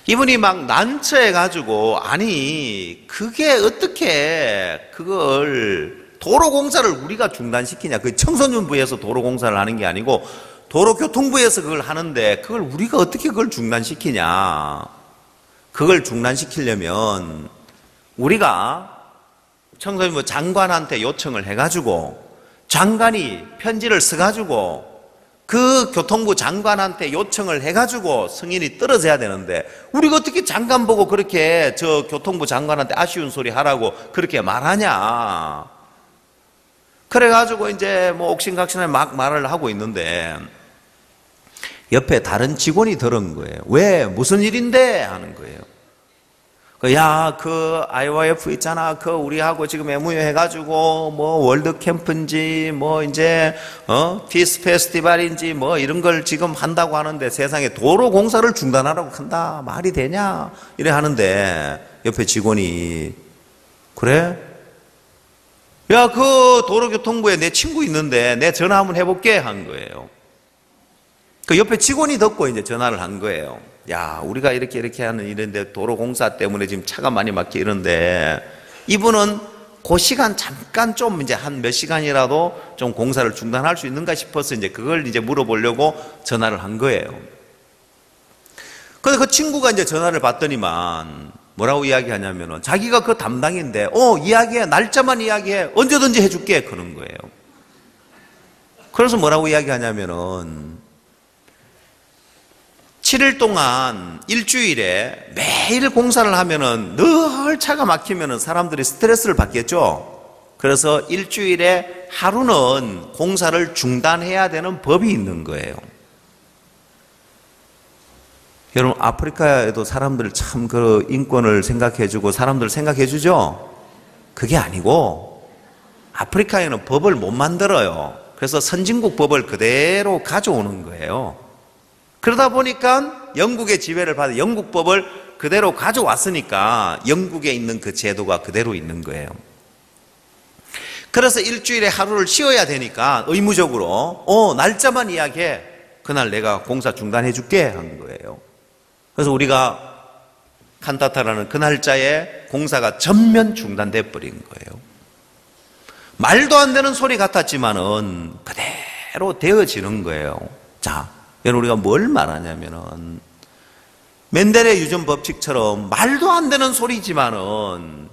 이분이 막 난처해가지고 아니 그게 어떻게 그걸 도로공사를 우리가 중단시키냐. 그 청소년부에서 도로공사를 하는 게 아니고 도로교통부에서 그걸 하는데 그걸 우리가 어떻게 그걸 중단시키냐. 그걸 중단시키려면 우리가 청소년부 장관한테 요청을 해가지고 장관이 편지를 써가지고 그 교통부 장관한테 요청을 해가지고 승인이 떨어져야 되는데 우리가 어떻게 장관 보고 그렇게 저 교통부 장관한테 아쉬운 소리 하라고 그렇게 말하냐. 그래가지고 이제 뭐 옥신각신하게 막 말을 하고 있는데 옆에 다른 직원이 들은 거예요. 왜? 무슨 일인데? 하는 거예요. 야, 그 IYF 있잖아. 그 우리하고 지금 MOU 해가지고 뭐 월드 캠프인지 뭐 이제 피스 페스티벌인지 뭐 이런 걸 지금 한다고 하는데 세상에 도로 공사를 중단하라고 한다. 말이 되냐? 이래 하는데 옆에 직원이 그래? 야, 그 도로교통부에 내 친구 있는데 내 전화 한번 해볼게 한 거예요. 그 옆에 직원이 듣고 이제 전화를 한 거예요. 야, 우리가 이렇게 하는 일인데 도로공사 때문에 지금 차가 많이 막혀 이런데 이분은 그 시간 잠깐 좀 이제 한 몇 시간이라도 좀 공사를 중단할 수 있는가 싶어서 이제 그걸 이제 물어보려고 전화를 한 거예요. 근데 그 친구가 이제 전화를 받더니만 뭐라고 이야기하냐면은 자기가 그 담당인데 이야기해. 날짜만 이야기해. 언제든지 해줄게. 그런 거예요. 그래서 뭐라고 이야기하냐면은 7일 동안 일주일에 매일 공사를 하면은 늘 차가 막히면은 사람들이 스트레스를 받겠죠. 그래서 일주일에 하루는 공사를 중단해야 되는 법이 있는 거예요. 여러분, 아프리카에도 사람들 참 그 인권을 생각해주고 사람들 생각해주죠? 그게 아니고 아프리카에는 법을 못 만들어요. 그래서 선진국 법을 그대로 가져오는 거예요. 그러다 보니까 영국의 지배를 받아 영국 법을 그대로 가져왔으니까 영국에 있는 그 제도가 그대로 있는 거예요. 그래서 일주일에 하루를 쉬어야 되니까 의무적으로 날짜만 이야기해. 그날 내가 공사 중단해 줄게 한 거예요. 그래서 우리가 칸타타라는 그 날짜에 공사가 전면 중단돼 버린 거예요. 말도 안 되는 소리 같았지만은 그대로 되어지는 거예요. 자, 여러분, 우리가 뭘 말하냐면은 맨델의 유전 법칙처럼 말도 안 되는 소리지만은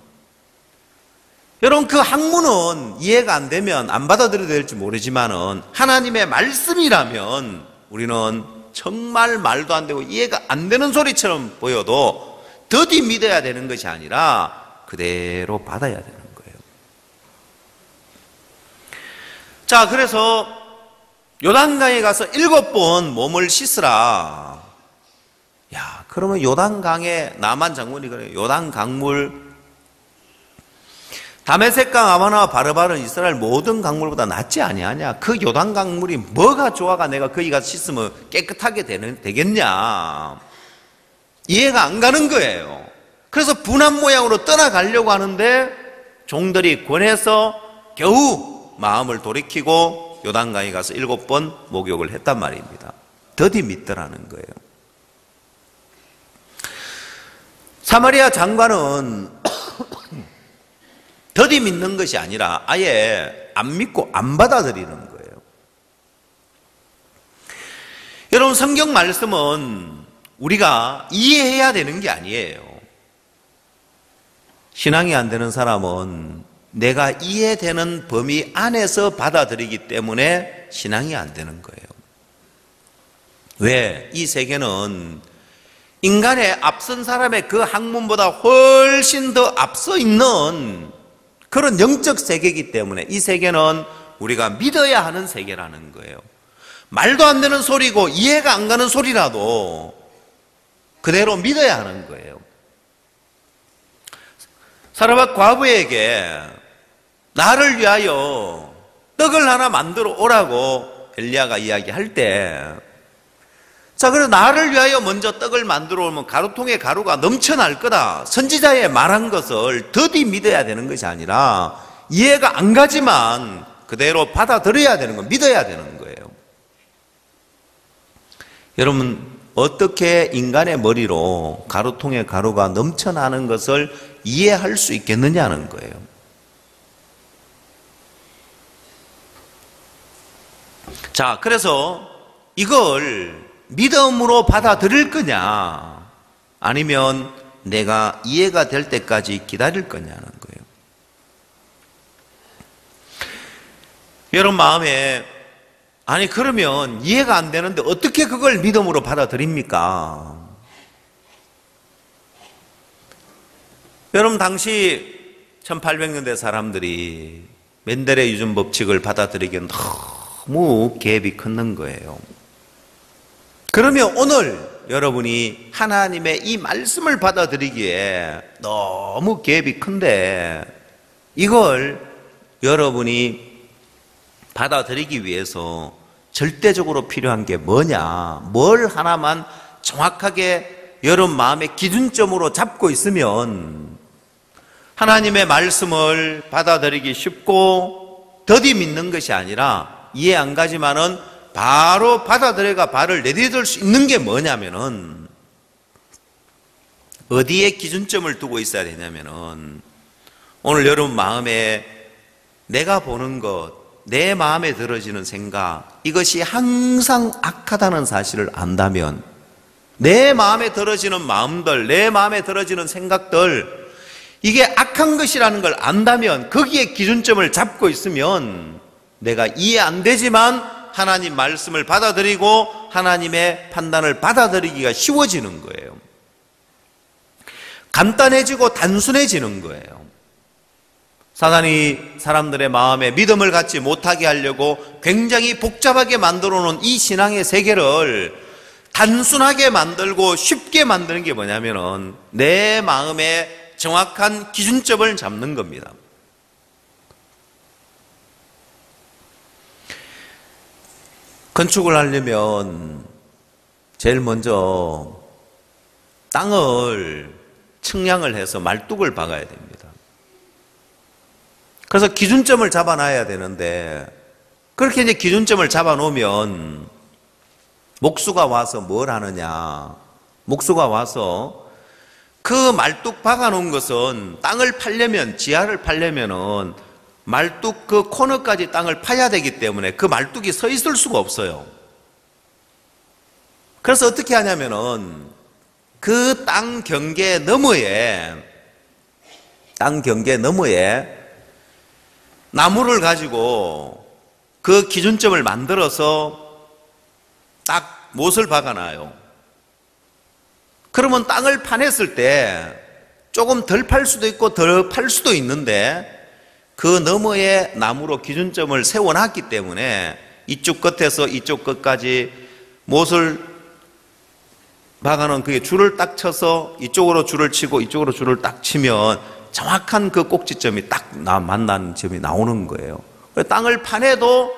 여러분, 그 학문은 이해가 안 되면 안 받아들여야 될지 모르지만은 하나님의 말씀이라면 우리는 정말 말도 안 되고 이해가 안 되는 소리처럼 보여도 더디 믿어야 되는 것이 아니라 그대로 받아야 되는 거예요. 자, 그래서 요단강에 가서 7번 몸을 씻으라. 야, 그러면 요단강에 나만 장군이 그래요. 요단강물, 다메섹강, 아마나와 바르바르는 이스라엘 모든 강물보다 낫지 아니하냐. 그 요단강물이 뭐가 좋아가 내가 거기 가서 씻으면 깨끗하게 되겠냐. 이해가 안 가는 거예요. 그래서 분한 모양으로 떠나가려고 하는데 종들이 권해서 겨우 마음을 돌이키고 요단강에 가서 7번 목욕을 했단 말입니다. 더디 믿더라는 거예요. 사마리아 장관은 더디 믿는 것이 아니라 아예 안 믿고 안 받아들이는 거예요. 여러분, 성경 말씀은 우리가 이해해야 되는 게 아니에요. 신앙이 안 되는 사람은 내가 이해되는 범위 안에서 받아들이기 때문에 신앙이 안 되는 거예요. 왜? 이 세계는 인간의 앞선 사람의 그 학문보다 훨씬 더 앞서 있는 그런 영적 세계이기 때문에 이 세계는 우리가 믿어야 하는 세계라는 거예요. 말도 안 되는 소리고 이해가 안 가는 소리라도 그대로 믿어야 하는 거예요. 사르밧 과부에게 나를 위하여 떡을 하나 만들어 오라고 엘리야가 이야기할 때 자, 그래서 나를 위하여 먼저 떡을 만들어 오면 가루통에 가루가 넘쳐날 거다. 선지자의 말한 것을 더디 믿어야 되는 것이 아니라 이해가 안 가지만 그대로 받아들여야 되는 거, 믿어야 되는 거예요. 여러분, 어떻게 인간의 머리로 가루통에 가루가 넘쳐나는 것을 이해할 수 있겠느냐는 거예요. 자, 그래서 이걸 믿음으로 받아들일 거냐, 아니면 내가 이해가 될 때까지 기다릴 거냐는 거예요. 여러분 마음에, 아니 그러면 이해가 안 되는데 어떻게 그걸 믿음으로 받아들입니까? 여러분, 당시 1800년대 사람들이 맨델의 유전 법칙을 받아들이기엔 너무 갭이 큰 거예요. 그러면 오늘 여러분이 하나님의 이 말씀을 받아들이기에 너무 갭이 큰데, 이걸 여러분이 받아들이기 위해서 절대적으로 필요한 게 뭐냐, 뭘 하나만 정확하게 여러분 마음의 기준점으로 잡고 있으면 하나님의 말씀을 받아들이기 쉽고 더디 믿는 것이 아니라, 이해 안 가지만은 바로 받아들여가 발을 내디딜 수 있는 게 뭐냐면은, 어디에 기준점을 두고 있어야 되냐면은, 오늘 여러분 마음에 내가 보는 것, 내 마음에 들어지는 생각, 이것이 항상 악하다는 사실을 안다면, 내 마음에 들어지는 마음들, 내 마음에 들어지는 생각들, 이게 악한 것이라는 걸 안다면, 거기에 기준점을 잡고 있으면 내가 이해 안 되지만 하나님 말씀을 받아들이고 하나님의 판단을 받아들이기가 쉬워지는 거예요. 간단해지고 단순해지는 거예요. 사단이 사람들의 마음에 믿음을 갖지 못하게 하려고 굉장히 복잡하게 만들어 놓은 이 신앙의 세계를 단순하게 만들고 쉽게 만드는 게 뭐냐면은 내 마음에 정확한 기준점을 잡는 겁니다. 건축을 하려면 제일 먼저 땅을 측량을 해서 말뚝을 박아야 됩니다. 그래서 기준점을 잡아놔야 되는데, 그렇게 이제 기준점을 잡아놓으면 목수가 와서 뭘 하느냐, 목수가 와서 그 말뚝 박아놓은 것은 땅을 파려면, 지하를 파려면은 말뚝 그 코너까지 땅을 파야 되기 때문에 그 말뚝이 서 있을 수가 없어요. 그래서 어떻게 하냐면은 그 땅 경계 너머에 나무를 가지고 그 기준점을 만들어서 딱 못을 박아놔요. 그러면 땅을 파냈을 때 조금 덜 팔 수도 있고 덜 팔 수도 있는데, 그 너머에 나무로 기준점을 세워놨기 때문에 이쪽 끝에서 이쪽 끝까지 못을 박아놓은 그게 줄을 딱 쳐서 이쪽으로 줄을 치고 이쪽으로 줄을 딱 치면 정확한 그 꼭지점이 딱 만나는 점이 나오는 거예요. 땅을 파내도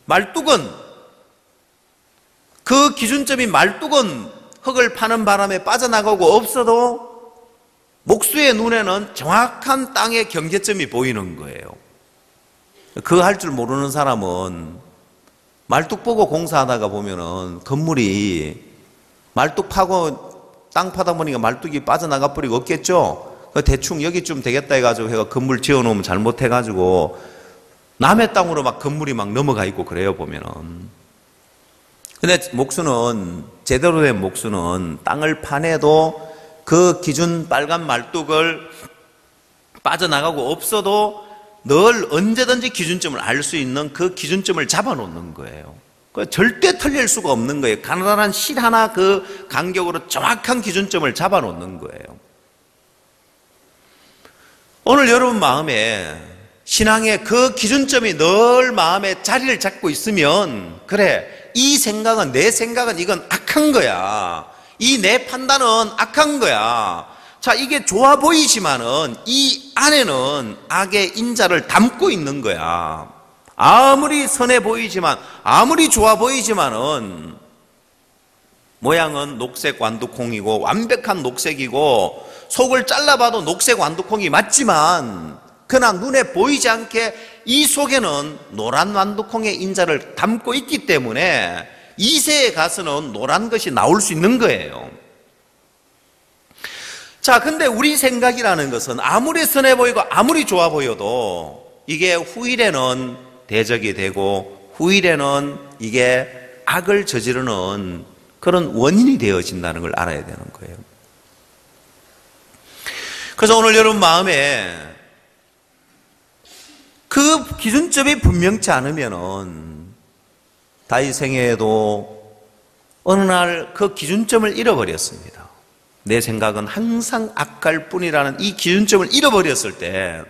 말뚝은, 그 기준점이 말뚝은 흙을 파는 바람에 빠져나가고 없어도 목수의 눈에는 정확한 땅의 경계점이 보이는 거예요. 그거 할 줄 모르는 사람은 말뚝 보고 공사하다가 보면은 건물이 말뚝 파고 땅 파다 보니까 말뚝이 빠져나가 버리고 없겠죠? 대충 여기쯤 되겠다 해가지고 해가 건물 지어놓으면 잘못해가지고 남의 땅으로 막 건물이 막 넘어가 있고 그래요, 보면은. 근데 목수는, 제대로 된 목수는 땅을 파내도 그 기준 빨간 말뚝을 빠져나가고 없어도 늘 언제든지 기준점을 알 수 있는 그 기준점을 잡아놓는 거예요. 절대 틀릴 수가 없는 거예요. 가느다란 실 하나 그 간격으로 정확한 기준점을 잡아놓는 거예요. 오늘 여러분 마음에 신앙의 그 기준점이 늘 마음에 자리를 잡고 있으면, 그래, 이 생각은, 내 생각은 이건 악한 거야, 이 내 판단은 악한 거야. 자, 이게 좋아 보이지만은 이 안에는 악의 인자를 담고 있는 거야. 아무리 선해 보이지만, 아무리 좋아 보이지만은 모양은 녹색 완두콩이고 완벽한 녹색이고 속을 잘라봐도 녹색 완두콩이 맞지만 그러나 눈에 보이지 않게 이 속에는 노란 완두콩의 인자를 담고 있기 때문에 이새에 가서는 노란 것이 나올 수 있는 거예요. 자, 근데 우리 생각이라는 것은 아무리 선해 보이고 아무리 좋아 보여도 이게 후일에는 대적이 되고 후일에는 이게 악을 저지르는 그런 원인이 되어진다는 걸 알아야 되는 거예요. 그래서 오늘 여러분 마음에 그 기준점이 분명치 않으면은 다윗 생애에도 어느 날 그 기준점을 잃어버렸습니다. 내 생각은 항상 악할 뿐이라는 이 기준점을 잃어버렸을 때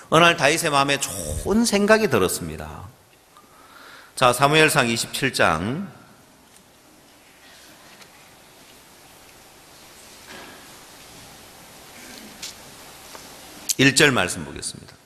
어느 날 다윗의 마음에 좋은 생각이 들었습니다. 자, 사무엘상 27장 1절 말씀 보겠습니다.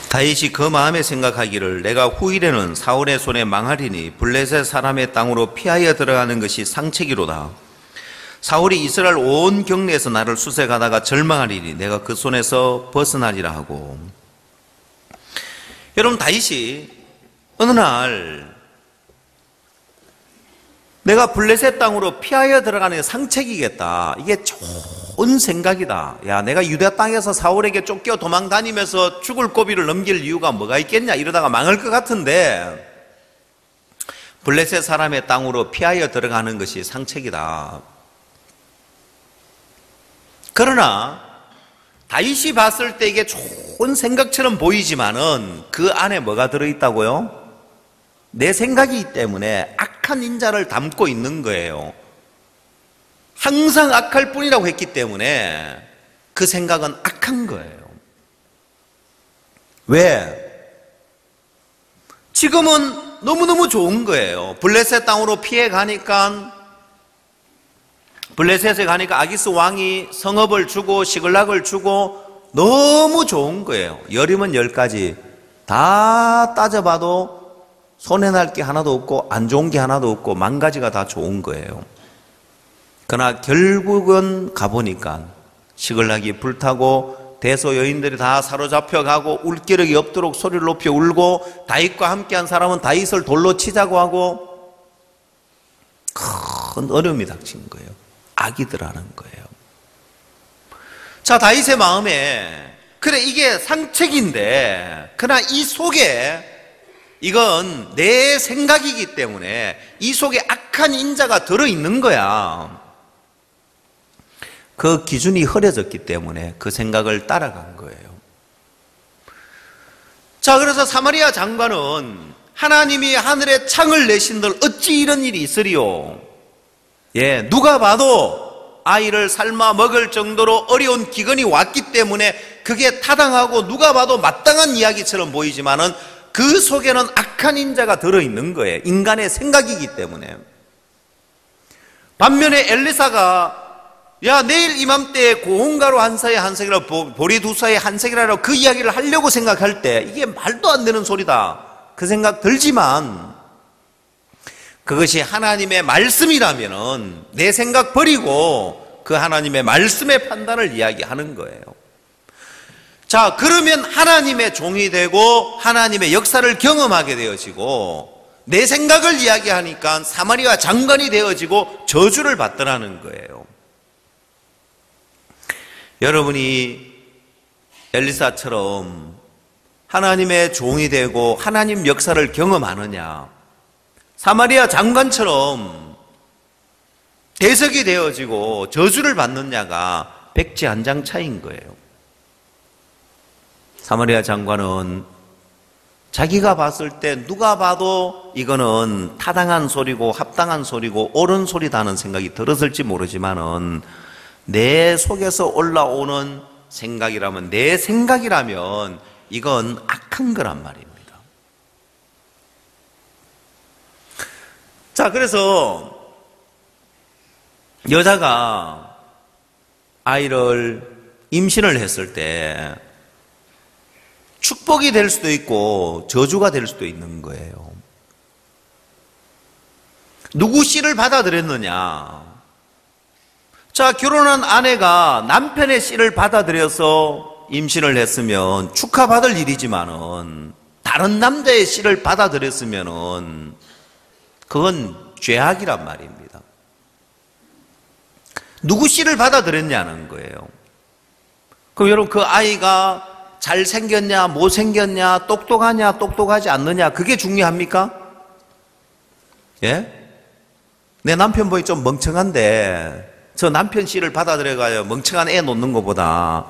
다윗이 그 마음에 생각하기를 내가 후일에는 사울의 손에 망하리니 블레셋 사람의 땅으로 피하여 들어가는 것이 상책이로다. 사울이 이스라엘 온 경내에서 나를 수색하다가 절망하리니 내가 그 손에서 벗어나리라 하고. 여러분, 다윗이 어느 날 내가 블레셋 땅으로 피하여 들어가는 상책이겠다, 이게 좋은 생각이다. 야, 내가 유다 땅에서 사울에게 쫓겨 도망다니면서 죽을 고비를 넘길 이유가 뭐가 있겠냐, 이러다가 망할 것 같은데 블레셋 사람의 땅으로 피하여 들어가는 것이 상책이다. 그러나 다윗이 봤을 때 이게 좋은 생각처럼 보이지만은 그 안에 뭐가 들어있다고요? 내 생각이기 때문에 악한 인자를 담고 있는 거예요. 항상 악할 뿐이라고 했기 때문에 그 생각은 악한 거예요. 왜? 지금은 너무너무 좋은 거예요. 블레셋 땅으로 피해 가니까, 블레셋에 가니까 아기스 왕이 성읍을 주고 시글락을 주고 너무 좋은 거예요. 열이면 10가지 다 따져봐도 손해날 게 하나도 없고 안 좋은 게 하나도 없고 10,000가지가 다 좋은 거예요. 그러나 결국은 가보니까 시글락이 불타고 대소 여인들이 다 사로잡혀 가고 울기력이 없도록 소리를 높여 울고 다윗과 함께한 사람은 다윗을 돌로 치자고 하고 큰 어려움이 닥친 거예요. 악이 들어가는 거예요. 자, 다윗의 마음에 그래 이게 상책인데 그러나 이 속에 이건 내 생각이기 때문에 이 속에 악한 인자가 들어있는 거야. 그 기준이 흐려졌기 때문에 그 생각을 따라간 거예요. 자, 그래서 사마리아 장관은 하나님이 하늘에 창을 내신들 어찌 이런 일이 있으리요? 예, 누가 봐도 아이를 삶아 먹을 정도로 어려운 기근이 왔기 때문에 그게 타당하고 누가 봐도 마땅한 이야기처럼 보이지만은 그 속에는 악한 인자가 들어있는 거예요. 인간의 생각이기 때문에. 반면에 엘리사가 야, 내일 이맘때에 고온가루 한 사에 한 색이라 보리 두 사에 한 색이라고 그 이야기를 하려고 생각할 때 이게 말도 안 되는 소리다, 그 생각 들지만 그것이 하나님의 말씀이라면은 내 생각 버리고 그 하나님의 말씀의 판단을 이야기하는 거예요. 자, 그러면 하나님의 종이 되고 하나님의 역사를 경험하게 되어지고 내 생각을 이야기하니까 사마리아 장관이 되어지고 저주를 받더라는 거예요. 여러분이 엘리사처럼 하나님의 종이 되고 하나님 역사를 경험하느냐, 사마리아 장관처럼 대적이 되어지고 저주를 받느냐가 백지 한 장 차이인 거예요. 사마리아 장관은 자기가 봤을 때 누가 봐도 이거는 타당한 소리고 합당한 소리고 옳은 소리다는 생각이 들었을지 모르지만은 내 속에서 올라오는 생각이라면, 내 생각이라면 이건 악한 거란 말입니다. 자, 그래서 여자가 아이를 임신을 했을 때 축복이 될 수도 있고 저주가 될 수도 있는 거예요. 누구 씨를 받아들였느냐? 자, 결혼한 아내가 남편의 씨를 받아들여서 임신을 했으면 축하받을 일이지만은 다른 남자의 씨를 받아들였으면은 그건 죄악이란 말입니다. 누구 씨를 받아들였냐는 거예요. 그럼 여러분, 그 아이가 잘생겼냐, 못생겼냐, 똑똑하냐, 똑똑하지 않느냐, 그게 중요합니까? 예? 내 남편 보니 좀 멍청한데 저 남편 씨를 받아들여가요 멍청한 애 놓는 것보다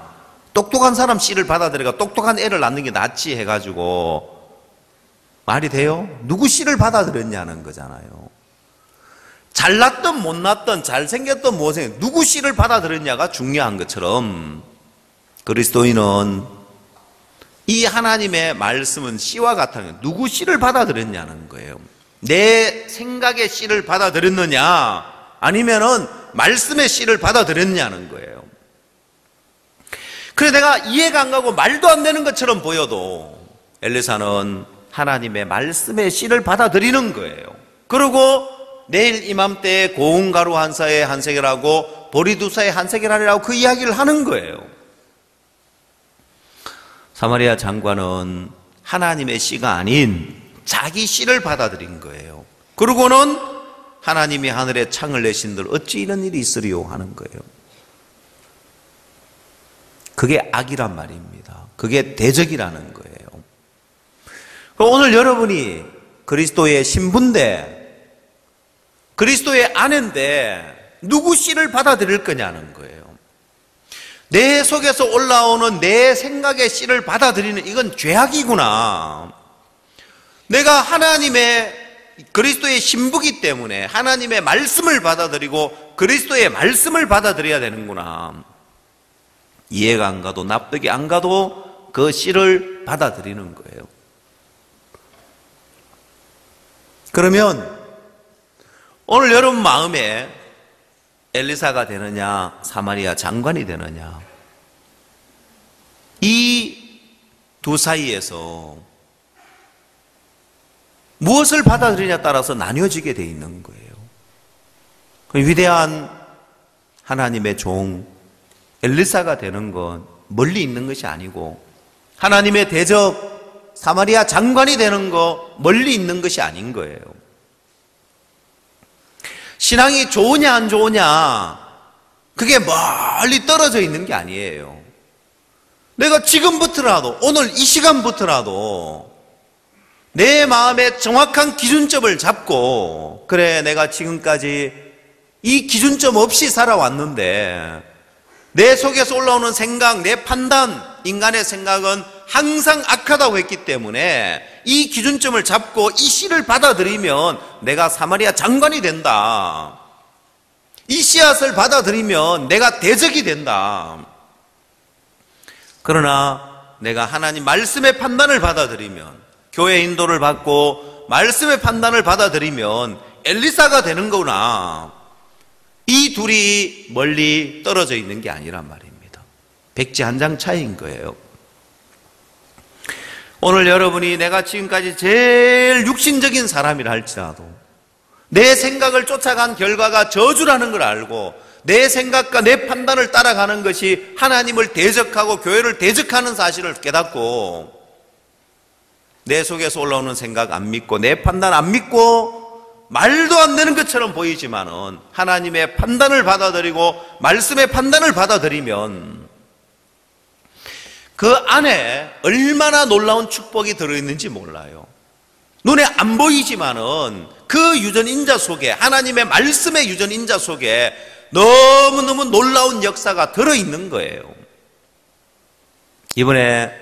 똑똑한 사람 씨를 받아들여가 똑똑한 애를 낳는 게 낫지 해가지고 말이 돼요? 누구 씨를 받아들였냐는 거잖아요. 잘났든 못났든 잘생겼든 못생겼든 누구 씨를 받아들였냐가 중요한 것처럼 그리스도인은 이 하나님의 말씀은 씨와 같아요. 누구 씨를 받아들였냐는 거예요. 내 생각의 씨를 받아들였느냐 아니면은 말씀의 씨를 받아들였냐는 거예요. 그래서 내가 이해가 안 가고 말도 안 되는 것처럼 보여도 엘리사는 하나님의 말씀의 씨를 받아들이는 거예요. 그리고 내일 이맘때에 고운 가루 한 사에 한 세겔하고 보리 두 사에 한 세겔하리라고 그 이야기를 하는 거예요. 사마리아 장관은 하나님의 씨가 아닌 자기 씨를 받아들인 거예요. 그러고는 하나님이 하늘에 창을 내신들 어찌 이런 일이 있으리요 하는 거예요. 그게 악이란 말입니다. 그게 대적이라는 거예요. 오늘 여러분이 그리스도의 신부인데 그리스도의 아내인데 누구 씨를 받아들일 거냐는 거예요. 내 속에서 올라오는 내 생각의 씨를 받아들이는 이건 죄악이구나. 내가 하나님의 그리스도의 신부기 때문에 하나님의 말씀을 받아들이고 그리스도의 말씀을 받아들여야 되는구나. 이해가 안 가도 납득이 안 가도 그 씨를 받아들이는 거예요. 그러면 오늘 여러분 마음에 엘리사가 되느냐 사마리아 장관이 되느냐 이 두 사이에서 무엇을 받아들이냐에 따라서 나뉘어지게 돼 있는 거예요. 위대한 하나님의 종 엘리사가 되는 건 멀리 있는 것이 아니고 하나님의 대적 사마리아 장관이 되는 거 멀리 있는 것이 아닌 거예요. 신앙이 좋으냐 안 좋으냐 그게 멀리 떨어져 있는 게 아니에요. 내가 지금부터라도 오늘 이 시간부터라도 내 마음의 정확한 기준점을 잡고 그래 내가 지금까지 이 기준점 없이 살아왔는데 내 속에서 올라오는 생각, 내 판단, 인간의 생각은 항상 악하다고 했기 때문에 이 기준점을 잡고 이 씨를 받아들이면 내가 사마리아 장관이 된다. 이 씨앗을 받아들이면 내가 대적이 된다. 그러나 내가 하나님 말씀의 판단을 받아들이면 교회 인도를 받고 말씀의 판단을 받아들이면 엘리사가 되는 거구나. 이 둘이 멀리 떨어져 있는 게 아니란 말입니다. 백지 한 장 차이인 거예요. 오늘 여러분이 내가 지금까지 제일 육신적인 사람이라 할지라도 내 생각을 쫓아간 결과가 저주라는 걸 알고 내 생각과 내 판단을 따라가는 것이 하나님을 대적하고 교회를 대적하는 사실을 깨닫고 내 속에서 올라오는 생각 안 믿고 내 판단 안 믿고 말도 안 되는 것처럼 보이지만은 하나님의 판단을 받아들이고 말씀의 판단을 받아들이면 그 안에 얼마나 놀라운 축복이 들어있는지 몰라요. 눈에 안 보이지만은 그 유전인자 속에 하나님의 말씀의 유전인자 속에 너무너무 놀라운 역사가 들어있는 거예요. 이번에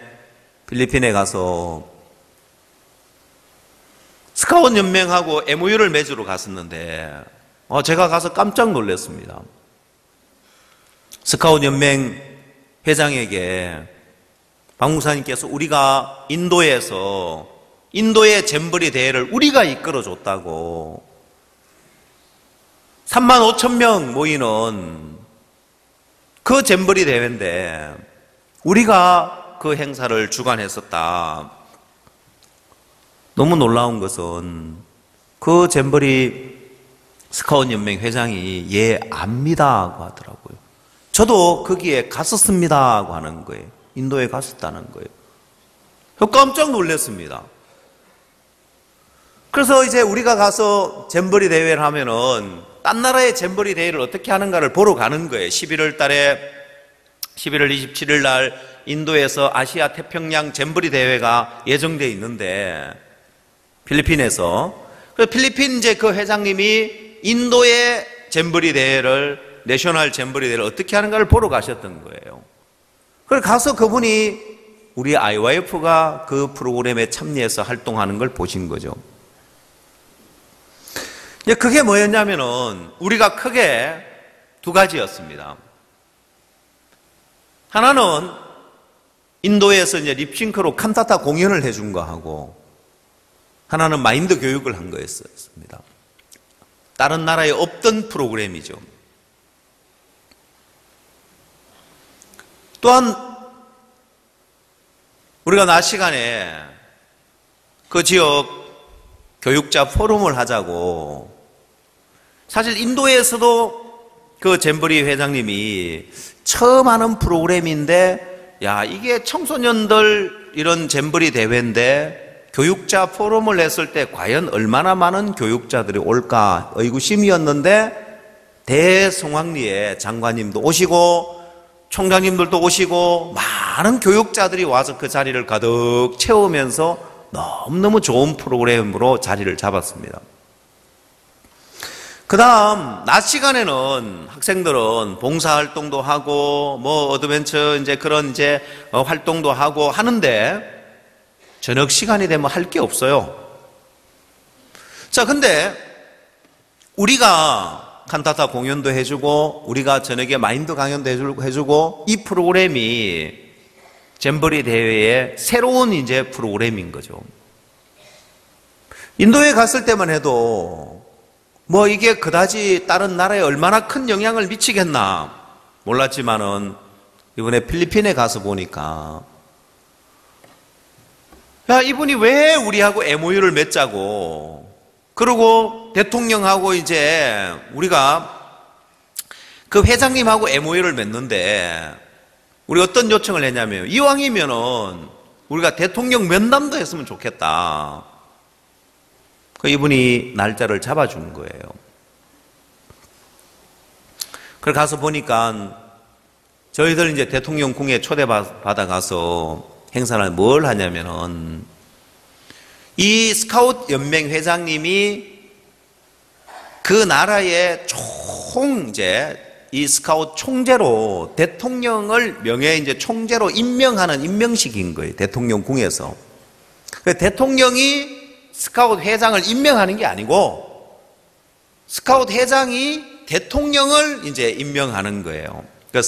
필리핀에 가서 스카웃 연맹하고 MOU를 맺으러 갔었는데 제가 가서 깜짝 놀랐습니다. 스카웃 연맹 회장에게 박 목사님께서 우리가 인도의 잼버리 대회를 우리가 이끌어줬다고 3만 5천 명 모이는 그 잼버리 대회인데 우리가 그 행사를 주관했었다. 너무 놀라운 것은 그 잼버리 스카웃 연맹 회장이 예 압니다 하고 하더라고요. 저도 거기에 갔었습니다 하고 하는 거예요. 인도에 갔었다는 거예요. 깜짝 놀랐습니다. 그래서 이제 우리가 가서 잼버리 대회를 하면은 딴 나라의 잼버리 대회를 어떻게 하는가를 보러 가는 거예요. 11월 27일 날 인도에서 아시아 태평양 잼버리 대회가 예정되어 있는데 필리핀에서 필리핀 이제 그 회장님이 인도의 잼버리 대회를 내셔널 잼버리 대회를 어떻게 하는가를 보러 가셨던 거예요. 그래서 가서 그분이 우리 IYF가 그 프로그램에 참여해서 활동하는 걸 보신 거죠. 그게 뭐였냐면은 우리가 크게 두 가지였습니다. 하나는 인도에서 이제 립싱크로 칸타타 공연을 해준 거 하고 하나는 마인드 교육을 한 거였습니다. 다른 나라에 없던 프로그램이죠. 또한 우리가 낮 시간에 그 지역 교육자 포럼을 하자고, 사실 인도에서도 그 잼버리 회장님이 처음 하는 프로그램인데 야 이게 청소년들 이런 잼버리 대회인데 교육자 포럼을 했을 때 과연 얼마나 많은 교육자들이 올까 의구심이었는데 대송황리에 장관님도 오시고 총장님들도 오시고 많은 교육자들이 와서 그 자리를 가득 채우면서 너무너무 좋은 프로그램으로 자리를 잡았습니다. 그 다음 낮 시간에는 학생들은 봉사활동도 하고 뭐 어드벤처 이제 그런 이제 활동도 하고 하는데 저녁 시간이 되면 할 게 없어요. 자, 근데 우리가 칸타타 공연도 해주고 우리가 저녁에 마인드 강연도 해주고 이 프로그램이 잼버리 대회의 새로운 이제 프로그램인 거죠. 인도에 갔을 때만 해도 뭐 이게 그다지 다른 나라에 얼마나 큰 영향을 미치겠나 몰랐지만은 이번에 필리핀에 가서 보니까 야, 이분이 왜 우리하고 MOU를 맺자고, 그리고 대통령하고 이제 우리가 그 회장님하고 MOU를 맺는데 우리 어떤 요청을 했냐면 이왕이면은 우리가 대통령 면담도 했으면 좋겠다. 그 이분이 날짜를 잡아준 거예요. 그래 가서 보니까 저희들 이제 대통령 궁에 초대받아 가서 행사를 뭘 하냐면은 이 스카웃 연맹 회장님이 그 나라의 이 스카웃 총재로 대통령을 이제 총재로 임명하는 임명식인 거예요. 대통령 궁에서. 대통령이 스카웃 회장을 임명하는 게 아니고 스카웃 회장이 대통령을 이제 임명하는 거예요. 그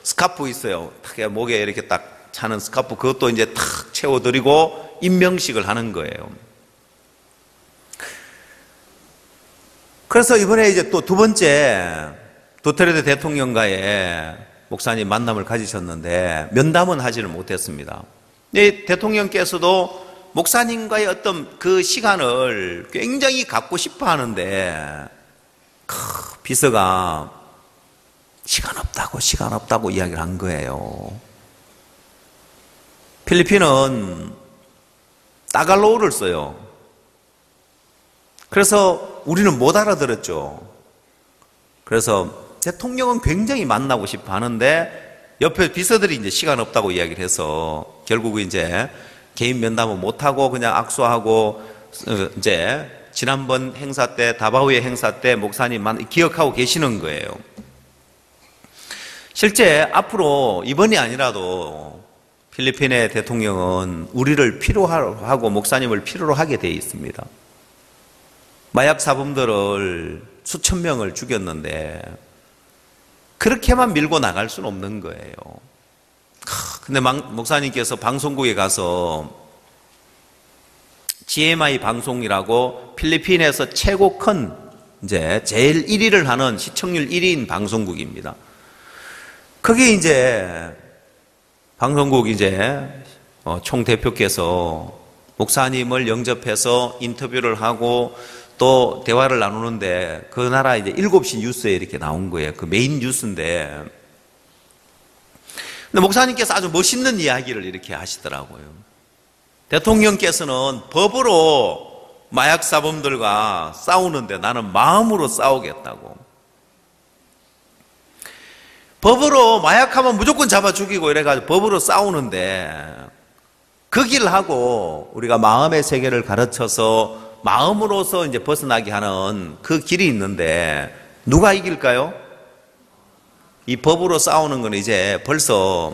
스카프 있어요. 탁 목에 이렇게 딱 차는 스카프 그것도 이제 탁 채워드리고 임명식을 하는 거예요. 그래서 이번에 이제 또 두 번째 두테르테 대통령과의 목사님 만남을 가지셨는데 면담은 하지를 못했습니다. 이 대통령께서도 목사님과의 어떤 그 시간을 굉장히 갖고 싶어 하는데 비서가 시간 없다고 이야기를 한 거예요. 필리핀은 따갈로우를 써요. 그래서 우리는 못 알아들었죠. 그래서 대통령은 굉장히 만나고 싶어 하는데 옆에 비서들이 이제 시간 없다고 이야기를 해서 결국 이제 개인 면담은 못하고 그냥 악수하고 이제 지난번 행사 때 다바오의 행사 때 목사님 기억하고 계시는 거예요. 실제 앞으로 이번이 아니라도 필리핀의 대통령은 우리를 필요로 하고 목사님을 필요로 하게 되어 있습니다. 마약 사범들을 수천 명을 죽였는데 그렇게만 밀고 나갈 수는 없는 거예요. 근데 목사님께서 방송국에 가서 GMI 방송이라고 필리핀에서 최고 큰 이제 제일 1위를 하는 시청률 1위인 방송국입니다. 그게 이제 방송국 이제 총 대표께서 목사님을 영접해서 인터뷰를 하고 또 대화를 나누는데 그 나라 이제 7시 뉴스에 이렇게 나온 거예요. 그 메인 뉴스인데. 근데 목사님께서 아주 멋있는 이야기를 이렇게 하시더라고요. 대통령께서는 법으로 마약 사범들과 싸우는데 나는 마음으로 싸우겠다고. 법으로 마약하면 무조건 잡아 죽이고 이래가지고 법으로 싸우는데 그 길하고 우리가 마음의 세계를 가르쳐서 마음으로서 이제 벗어나게 하는 그 길이 있는데 누가 이길까요? 이 법으로 싸우는 건 이제 벌써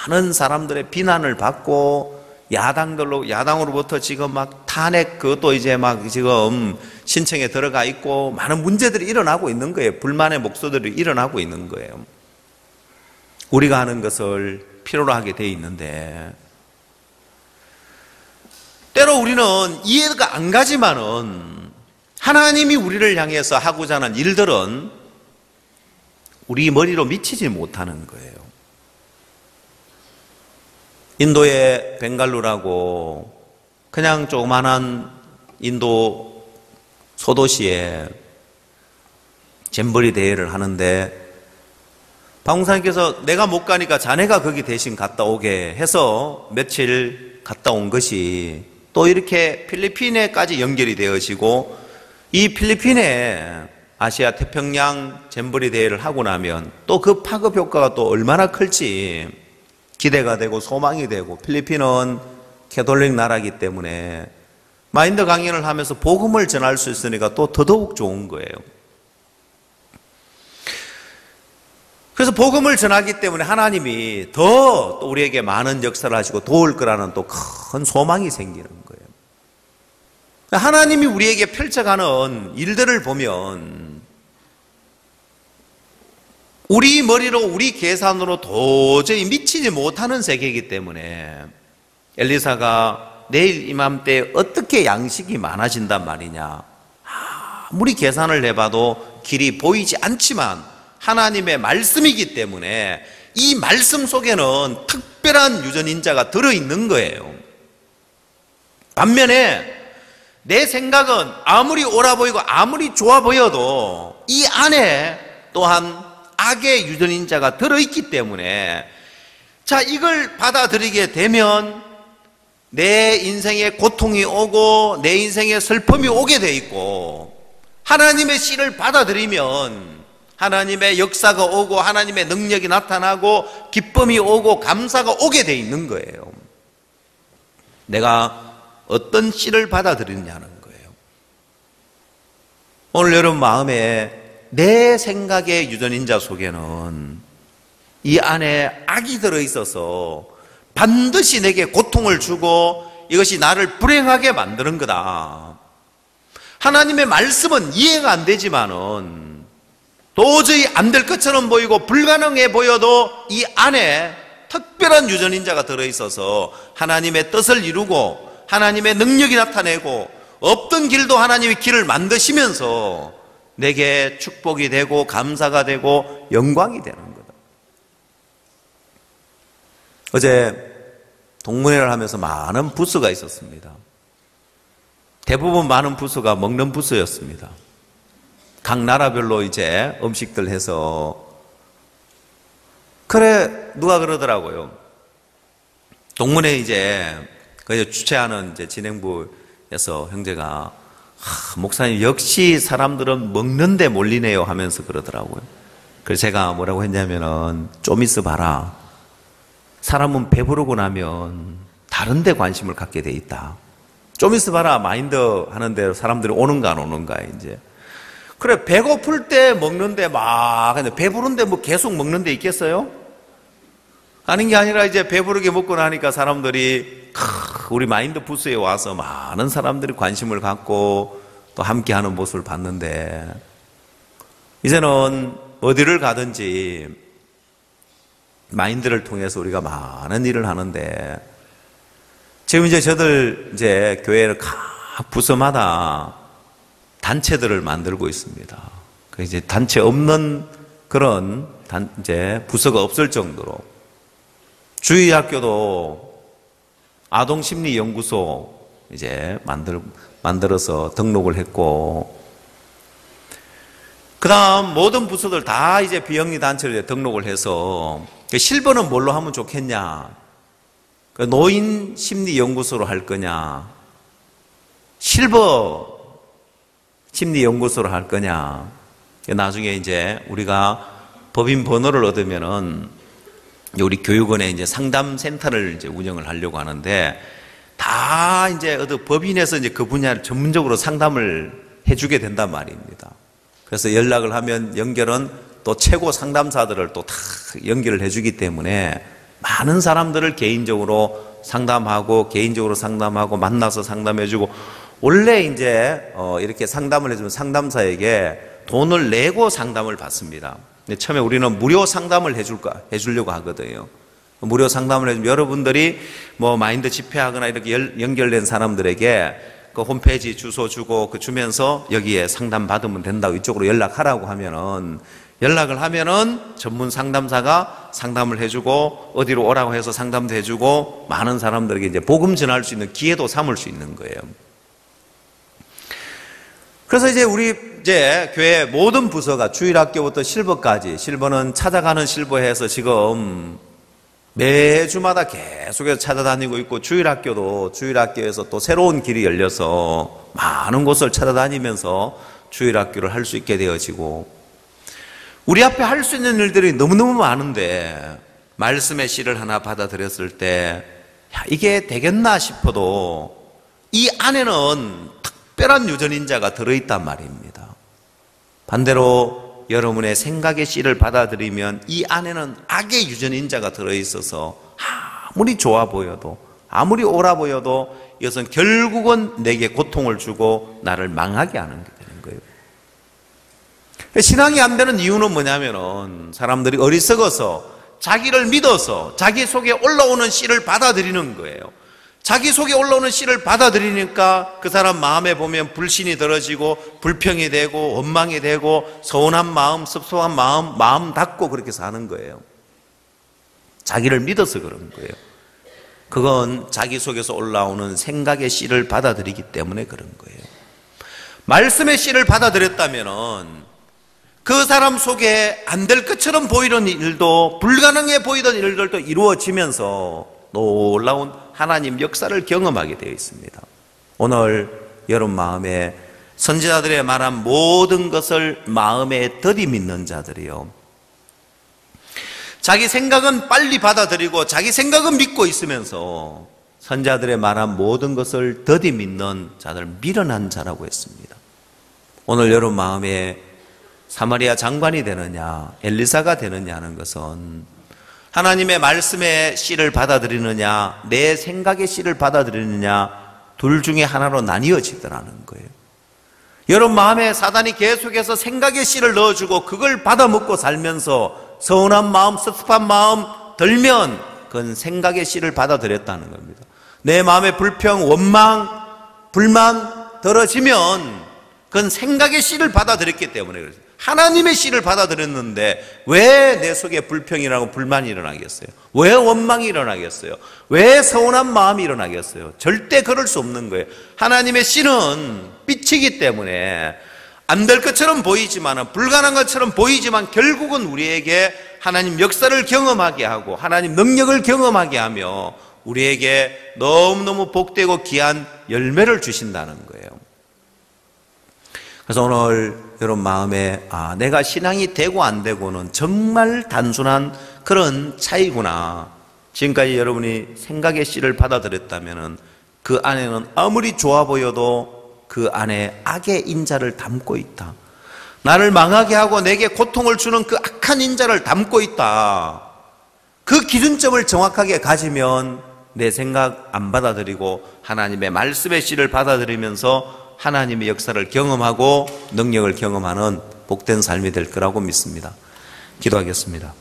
많은 사람들의 비난을 받고 야당으로부터 지금 막 탄핵 그것도 이제 막 지금 신청에 들어가 있고 많은 문제들이 일어나고 있는 거예요. 불만의 목소리들이 일어나고 있는 거예요. 우리가 하는 것을 필요로 하게 돼 있는데 때로 우리는 이해가 안 가지만은 하나님이 우리를 향해서 하고자 하는 일들은 우리 머리로 미치지 못하는 거예요. 인도의 벵갈루라고 그냥 조그만한 인도 소도시에 잼버리 대회를 하는데 박 목사님께서 내가 못 가니까 자네가 거기 대신 갔다 오게 해서 며칠 갔다 온 것이 또 이렇게 필리핀에까지 연결이 되어지고 이 필리핀에 아시아 태평양 잼버리 대회를 하고 나면 또 그 파급 효과가 또 얼마나 클지 기대가 되고 소망이 되고 필리핀은 캐톨릭 나라이기 때문에 마인드 강연을 하면서 복음을 전할 수 있으니까 또 더더욱 좋은 거예요. 그래서 복음을 전하기 때문에 하나님이 더 또 우리에게 많은 역사를 하시고 도울 거라는 또 큰 소망이 생기는 거예요. 하나님이 우리에게 펼쳐가는 일들을 보면 우리 머리로 우리 계산으로 도저히 미치지 못하는 세계이기 때문에 엘리사가 내일 이맘때 어떻게 양식이 많아진단 말이냐 아무리 계산을 해봐도 길이 보이지 않지만 하나님의 말씀이기 때문에 이 말씀 속에는 특별한 유전인자가 들어있는 거예요. 반면에 내 생각은 아무리 옳아 보이고 아무리 좋아 보여도 이 안에 또한 악의 유전인자가 들어있기 때문에 자 이걸 받아들이게 되면 내 인생에 고통이 오고 내 인생에 슬픔이 오게 돼 있고 하나님의 씨를 받아들이면 하나님의 역사가 오고 하나님의 능력이 나타나고 기쁨이 오고 감사가 오게 돼 있는 거예요. 내가 어떤 씨를 받아들이느냐는 거예요. 오늘 여러분 마음에 내 생각의 유전인자 속에는 이 안에 악이 들어있어서 반드시 내게 고통을 주고 이것이 나를 불행하게 만드는 거다. 하나님의 말씀은 이해가 안 되지만은 도저히 안 될 것처럼 보이고 불가능해 보여도 이 안에 특별한 유전인자가 들어있어서 하나님의 뜻을 이루고 하나님의 능력이 나타내고 없던 길도 하나님의 길을 만드시면서 내게 축복이 되고 감사가 되고 영광이 되는 거다. 어제 동문회를 하면서 많은 부스가 있었습니다. 대부분 많은 부스가 먹는 부스였습니다. 각 나라별로 이제 음식들 해서 그래 누가 그러더라고요. 동문회 이제 그 주최하는 이제 진행부에서 형제가 목사님 역시 사람들은 먹는데 몰리네요 하면서 그러더라고요. 그래서 제가 뭐라고 했냐면은 좀 있어 봐라. 사람은 배부르고 나면 다른 데 관심을 갖게 돼 있다. 좀 있어 봐라. 마인드 하는 대로 사람들이 오는가 안 오는가 이제. 그래 배고플 때 먹는데 막 근데 배부른데 뭐 계속 먹는 데 있겠어요? 아닌 게 아니라 이제 배부르게 먹고 나니까 사람들이 우리 마인드 부스에 와서 많은 사람들이 관심을 갖고 또 함께하는 모습을 봤는데 이제는 어디를 가든지 마인드를 통해서 우리가 많은 일을 하는데 지금 이제 저들 이제 교회를 각 부서마다 단체들을 만들고 있습니다. 이제 단체 없는 그런 이제 부서가 없을 정도로 주의 학교도 아동심리연구소 이제 만들어서 등록을 했고, 그 다음 모든 부서들 다 이제 비영리 단체로 등록을 해서, 실버는 뭘로 하면 좋겠냐? 노인 심리연구소로 할 거냐? 실버 심리연구소로 할 거냐? 나중에 이제 우리가 법인 번호를 얻으면은 우리 교육원에 이제 상담센터를 이제 운영을 하려고 하는데, 다 이제 법인에서 이제 그 분야를 전문적으로 상담을 해주게 된단 말입니다. 그래서 연락을 하면 연결은 또 최고 상담사들을 또 다 연결을 해주기 때문에 많은 사람들을 개인적으로 상담하고 만나서 상담해주고, 원래 이제 이렇게 상담을 해주면 상담사에게 돈을 내고 상담을 받습니다. 처음에 우리는 무료 상담을 해주려고 하거든요. 무료 상담을 해주면 여러분들이 뭐 마인드 집회하거나 이렇게 연결된 사람들에게 그 홈페이지 주소 주고 주면서 여기에 상담 받으면 된다고 이쪽으로 연락하라고 하면은, 연락을 하면은 전문 상담사가 상담을 해주고 어디로 오라고 해서 상담도 해주고 많은 사람들에게 이제 복음 전할 수 있는 기회도 삼을 수 있는 거예요. 그래서 이제 우리 이제 교회 모든 부서가 주일학교부터 실버까지, 실버는 찾아가는 실버해서 지금 매주마다 계속해서 찾아다니고 있고, 주일학교도 주일학교에서 또 새로운 길이 열려서 많은 곳을 찾아다니면서 주일학교를 할 수 있게 되어지고, 우리 앞에 할 수 있는 일들이 너무너무 많은데 말씀의 씨를 하나 받아들였을 때 이게 되겠나 싶어도 이 안에는 특별한 유전인자가 들어있단 말입니다. 반대로 여러분의 생각의 씨를 받아들이면 이 안에는 악의 유전인자가 들어있어서 아무리 좋아 보여도, 아무리 옳아 보여도 이것은 결국은 내게 고통을 주고 나를 망하게 하는 게 되는 거예요. 신앙이 안 되는 이유는 뭐냐면은 사람들이 어리석어서 자기를 믿어서 자기 속에 올라오는 씨를 받아들이는 거예요. 자기 속에 올라오는 씨를 받아들이니까 그 사람 마음에 보면 불신이 들어지고 불평이 되고 원망이 되고 서운한 마음, 섭섭한 마음 닫고 그렇게 사는 거예요. 자기를 믿어서 그런 거예요. 그건 자기 속에서 올라오는 생각의 씨를 받아들이기 때문에 그런 거예요. 말씀의 씨를 받아들였다면은 그 사람 속에 안 될 것처럼 보이던 일도, 불가능해 보이던 일들도 이루어지면서 놀라운 하나님 역사를 경험하게 되어 있습니다. 오늘 여러분 마음에 선지자들의 말한 모든 것을 마음에 더디 믿는 자들이요, 자기 생각은 빨리 받아들이고 자기 생각은 믿고 있으면서 선지자들의 말한 모든 것을 더디 믿는 자들, 미련한 자라고 했습니다. 오늘 여러분 마음에 사마리아 장관이 되느냐 엘리사가 되느냐 하는 것은 하나님의 말씀의 씨를 받아들이느냐 내 생각의 씨를 받아들이느냐 둘 중에 하나로 나뉘어지더라는 거예요. 여러분 마음에 사단이 계속해서 생각의 씨를 넣어주고 그걸 받아먹고 살면서 서운한 마음, 섭섭한 마음 들면 그건 생각의 씨를 받아들였다는 겁니다. 내 마음에 불평, 원망, 불만 들어지면 그건 생각의 씨를 받아들였기 때문에 그렇습니다. 하나님의 씨를 받아들였는데 왜 내 속에 불평이라고 불만이 일어나겠어요? 왜 원망이 일어나겠어요? 왜 서운한 마음이 일어나겠어요? 절대 그럴 수 없는 거예요. 하나님의 씨는 빛이기 때문에 안 될 것처럼 보이지만, 불가능한 것처럼 보이지만 결국은 우리에게 하나님 역사를 경험하게 하고 하나님 능력을 경험하게 하며 우리에게 너무너무 복되고 귀한 열매를 주신다는 거예요. 그래서 오늘 여러분 마음에 내가 신앙이 되고 안 되고는 정말 단순한 그런 차이구나. 지금까지 여러분이 생각의 씨를 받아들였다면 그 안에는 아무리 좋아 보여도 그 안에 악의 인자를 담고 있다. 나를 망하게 하고 내게 고통을 주는 그 악한 인자를 담고 있다. 그 기준점을 정확하게 가지면 내 생각 안 받아들이고 하나님의 말씀의 씨를 받아들이면서 하나님의 역사를 경험하고 능력을 경험하는 복된 삶이 될 거라고 믿습니다. 기도하겠습니다.